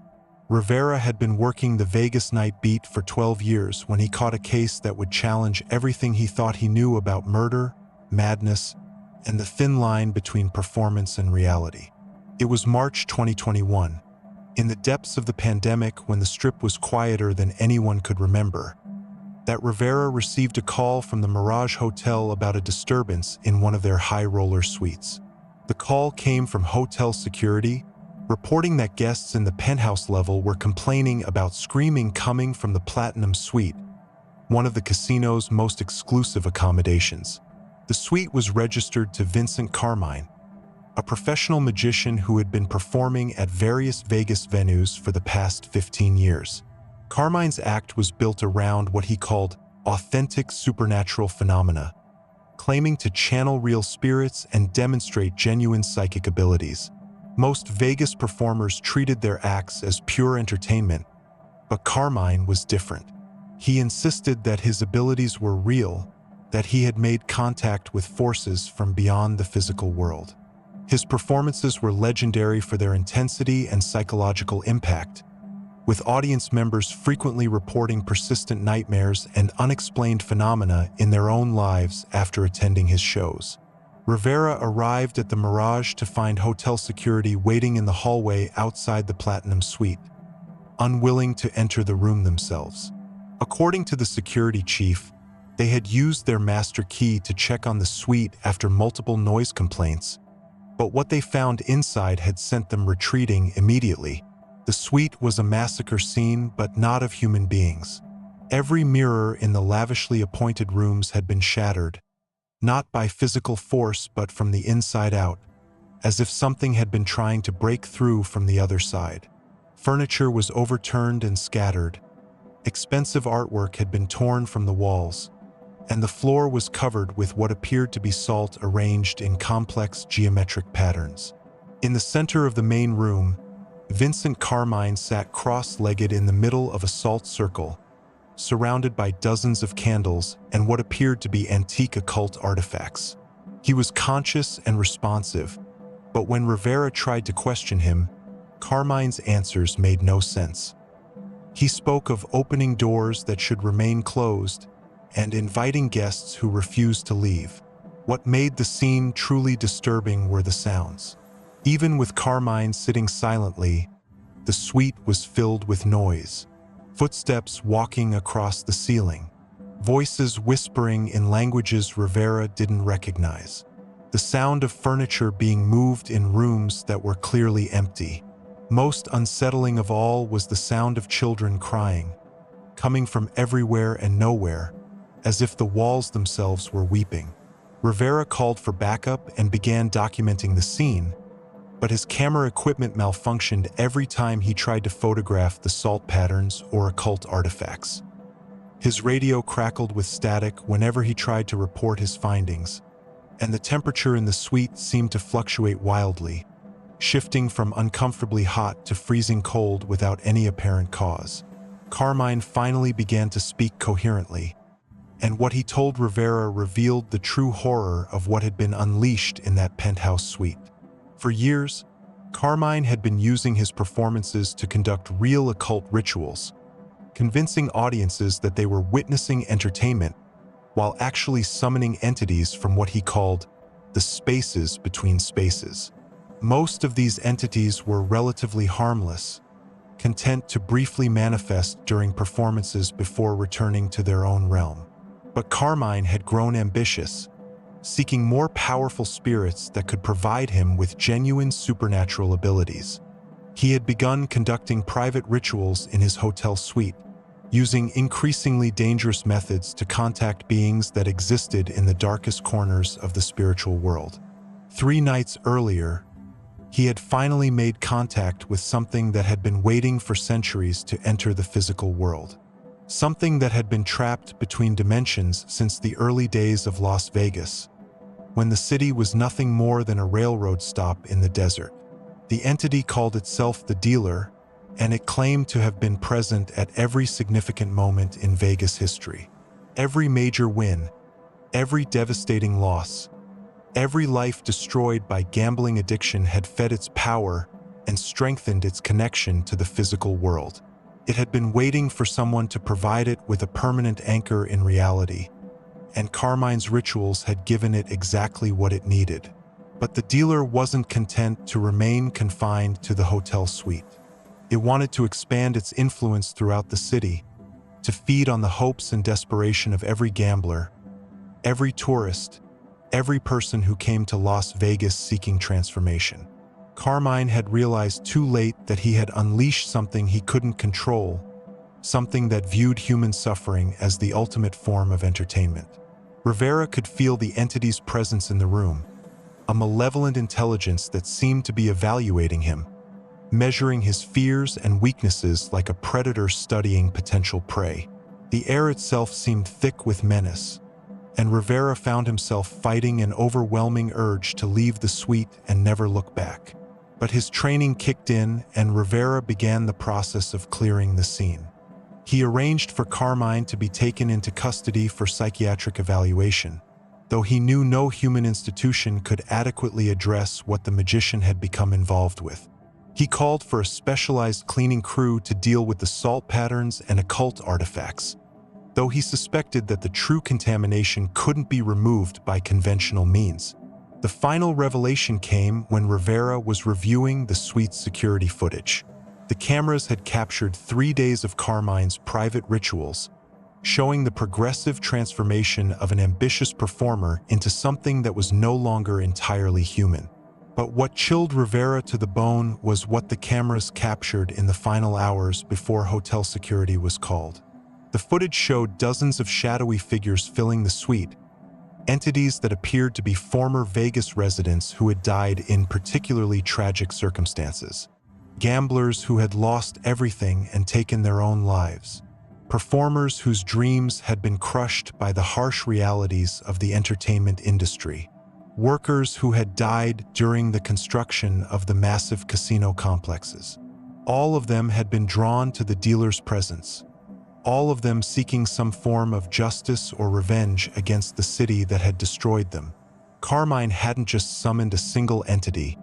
Rivera had been working the Vegas night beat for 12 years when he caught a case that would challenge everything he thought he knew about murder, madness, and the thin line between performance and reality. It was March 2021, in the depths of the pandemic when the Strip was quieter than anyone could remember, that Rivera received a call from the Mirage Hotel about a disturbance in one of their high-roller suites. The call came from hotel security, reporting that guests in the penthouse level were complaining about screaming coming from the Platinum Suite, one of the casino's most exclusive accommodations. The suite was registered to Vincent Carmine, a professional magician who had been performing at various Vegas venues for the past 15 years. Carmine's act was built around what he called authentic supernatural phenomena, claiming to channel real spirits and demonstrate genuine psychic abilities. Most Vegas performers treated their acts as pure entertainment, but Carmine was different. He insisted that his abilities were real, that he had made contact with forces from beyond the physical world. His performances were legendary for their intensity and psychological impact, with audience members frequently reporting persistent nightmares and unexplained phenomena in their own lives after attending his shows. Rivera arrived at the Mirage to find hotel security waiting in the hallway outside the Platinum Suite, unwilling to enter the room themselves. According to the security chief, they had used their master key to check on the suite after multiple noise complaints, but what they found inside had sent them retreating immediately. The suite was a massacre scene, but not of human beings. Every mirror in the lavishly appointed rooms had been shattered, not by physical force but from the inside out, as if something had been trying to break through from the other side. Furniture was overturned and scattered. Expensive artwork had been torn from the walls, and the floor was covered with what appeared to be salt arranged in complex geometric patterns. In the center of the main room, Vincent Carmine sat cross-legged in the middle of a salt circle, surrounded by dozens of candles and what appeared to be antique occult artifacts. He was conscious and responsive, but when Rivera tried to question him, Carmine's answers made no sense. He spoke of opening doors that should remain closed and inviting guests who refused to leave. What made the scene truly disturbing were the sounds. Even with Carmine sitting silently, the suite was filled with noise. Footsteps walking across the ceiling, voices whispering in languages Rivera didn't recognize, the sound of furniture being moved in rooms that were clearly empty. Most unsettling of all was the sound of children crying, coming from everywhere and nowhere, as if the walls themselves were weeping. Rivera called for backup and began documenting the scene, but his camera equipment malfunctioned every time he tried to photograph the salt patterns or occult artifacts. His radio crackled with static whenever he tried to report his findings, and the temperature in the suite seemed to fluctuate wildly, shifting from uncomfortably hot to freezing cold without any apparent cause. Carmine finally began to speak coherently, and what he told Rivera revealed the true horror of what had been unleashed in that penthouse suite. For years, Carmine had been using his performances to conduct real occult rituals, convincing audiences that they were witnessing entertainment while actually summoning entities from what he called the spaces between spaces. Most of these entities were relatively harmless, content to briefly manifest during performances before returning to their own realm. But Carmine had grown ambitious, seeking more powerful spirits that could provide him with genuine supernatural abilities. He had begun conducting private rituals in his hotel suite, using increasingly dangerous methods to contact beings that existed in the darkest corners of the spiritual world. 3 nights earlier, he had finally made contact with something that had been waiting for centuries to enter the physical world. Something that had been trapped between dimensions since the early days of Las Vegas, when the city was nothing more than a railroad stop in the desert. The entity called itself the Dealer, and it claimed to have been present at every significant moment in Vegas history. Every major win, every devastating loss, every life destroyed by gambling addiction had fed its power and strengthened its connection to the physical world. It had been waiting for someone to provide it with a permanent anchor in reality, and Carmine's rituals had given it exactly what it needed. But the Dealer wasn't content to remain confined to the hotel suite. It wanted to expand its influence throughout the city, to feed on the hopes and desperation of every gambler, every tourist, every person who came to Las Vegas seeking transformation. Carmine had realized too late that he had unleashed something he couldn't control, something that viewed human suffering as the ultimate form of entertainment. Rivera could feel the entity's presence in the room, a malevolent intelligence that seemed to be evaluating him, measuring his fears and weaknesses like a predator studying potential prey. The air itself seemed thick with menace, and Rivera found himself fighting an overwhelming urge to leave the suite and never look back. But his training kicked in, and Rivera began the process of clearing the scene. He arranged for Carmine to be taken into custody for psychiatric evaluation, though he knew no human institution could adequately address what the magician had become involved with. He called for a specialized cleaning crew to deal with the salt patterns and occult artifacts, though he suspected that the true contamination couldn't be removed by conventional means. The final revelation came when Rivera was reviewing the suite's security footage. The cameras had captured 3 days of Carmine's private rituals, showing the progressive transformation of an ambitious performer into something that was no longer entirely human. But what chilled Rivera to the bone was what the cameras captured in the final hours before hotel security was called. The footage showed dozens of shadowy figures filling the suite, entities that appeared to be former Vegas residents who had died in particularly tragic circumstances, gamblers who had lost everything and taken their own lives, performers whose dreams had been crushed by the harsh realities of the entertainment industry, workers who had died during the construction of the massive casino complexes. All of them had been drawn to the dealer's presence, all of them seeking some form of justice or revenge against the city that had destroyed them. Carmine hadn't just summoned a single entity.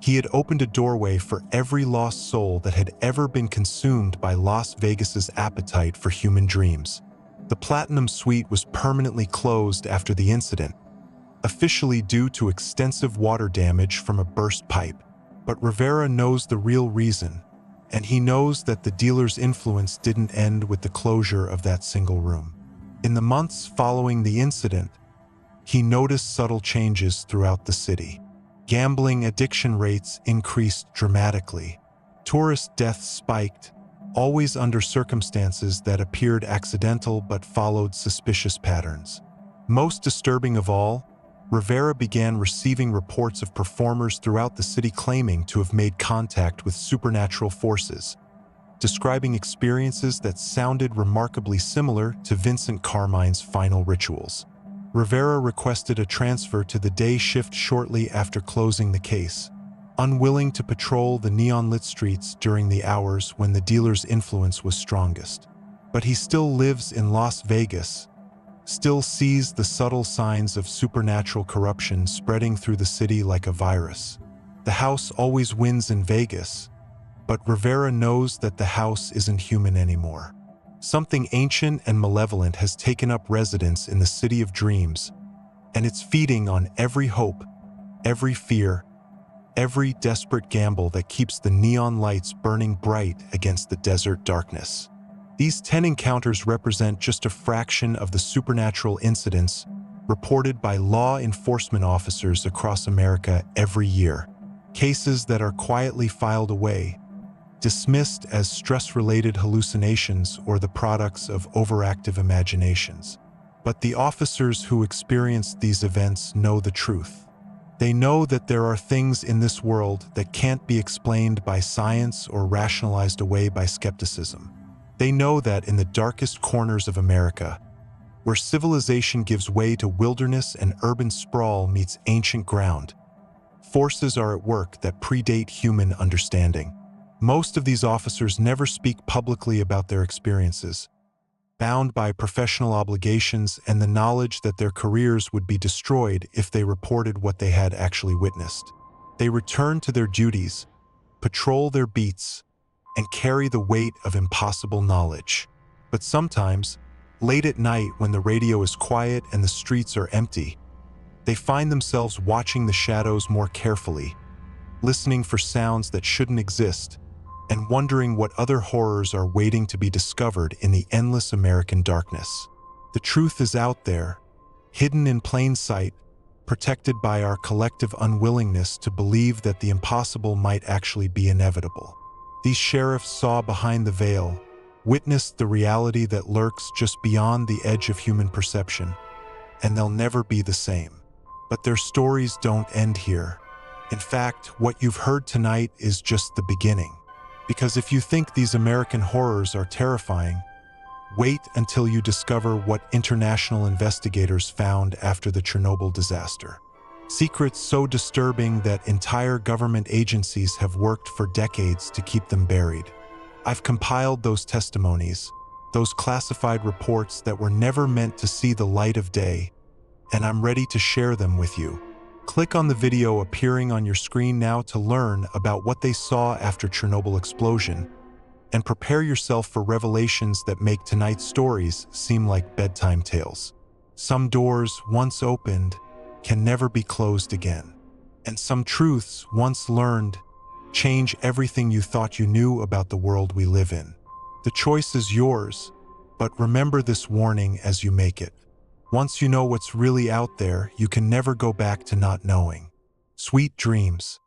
He had opened a doorway for every lost soul that had ever been consumed by Las Vegas's appetite for human dreams. The Platinum Suite was permanently closed after the incident, officially due to extensive water damage from a burst pipe. But Rivera knows the real reason, and he knows that the dealer's influence didn't end with the closure of that single room. In the months following the incident, he noticed subtle changes throughout the city. Gambling addiction rates increased dramatically. Tourist deaths spiked, always under circumstances that appeared accidental but followed suspicious patterns. Most disturbing of all, Rivera began receiving reports of performers throughout the city claiming to have made contact with supernatural forces, describing experiences that sounded remarkably similar to Vincent Carmine's final rituals. Rivera requested a transfer to the day shift shortly after closing the case, unwilling to patrol the neon-lit streets during the hours when the dealer's influence was strongest. But he still lives in Las Vegas, still sees the subtle signs of supernatural corruption spreading through the city like a virus. The house always wins in Vegas, but Rivera knows that the house isn't human anymore. Something ancient and malevolent has taken up residence in the city of dreams, and it's feeding on every hope, every fear, every desperate gamble that keeps the neon lights burning bright against the desert darkness. These 10 encounters represent just a fraction of the supernatural incidents reported by law enforcement officers across America every year. Cases that are quietly filed away, dismissed as stress-related hallucinations or the products of overactive imaginations. But the officers who experienced these events know the truth. They know that there are things in this world that can't be explained by science or rationalized away by skepticism. They know that in the darkest corners of America, where civilization gives way to wilderness and urban sprawl meets ancient ground, forces are at work that predate human understanding. Most of these officers never speak publicly about their experiences, bound by professional obligations and the knowledge that their careers would be destroyed if they reported what they had actually witnessed. They return to their duties, patrol their beats, and carry the weight of impossible knowledge. But sometimes, late at night when the radio is quiet and the streets are empty, they find themselves watching the shadows more carefully, listening for sounds that shouldn't exist, and wondering what other horrors are waiting to be discovered in the endless American darkness. The truth is out there, hidden in plain sight, protected by our collective unwillingness to believe that the impossible might actually be inevitable. These sheriffs saw behind the veil, witnessed the reality that lurks just beyond the edge of human perception, and they'll never be the same. But their stories don't end here. In fact, what you've heard tonight is just the beginning. Because if you think these American horrors are terrifying, wait until you discover what international investigators found after the Chernobyl disaster. Secrets so disturbing that entire government agencies have worked for decades to keep them buried. I've compiled those testimonies, those classified reports that were never meant to see the light of day, and I'm ready to share them with you. Click on the video appearing on your screen now to learn about what they saw after Chernobyl explosion, and prepare yourself for revelations that make tonight's stories seem like bedtime tales. Some doors, once opened, can never be closed again. And some truths, once learned, change everything you thought you knew about the world we live in. The choice is yours, but remember this warning as you make it. Once you know what's really out there, you can never go back to not knowing. Sweet dreams.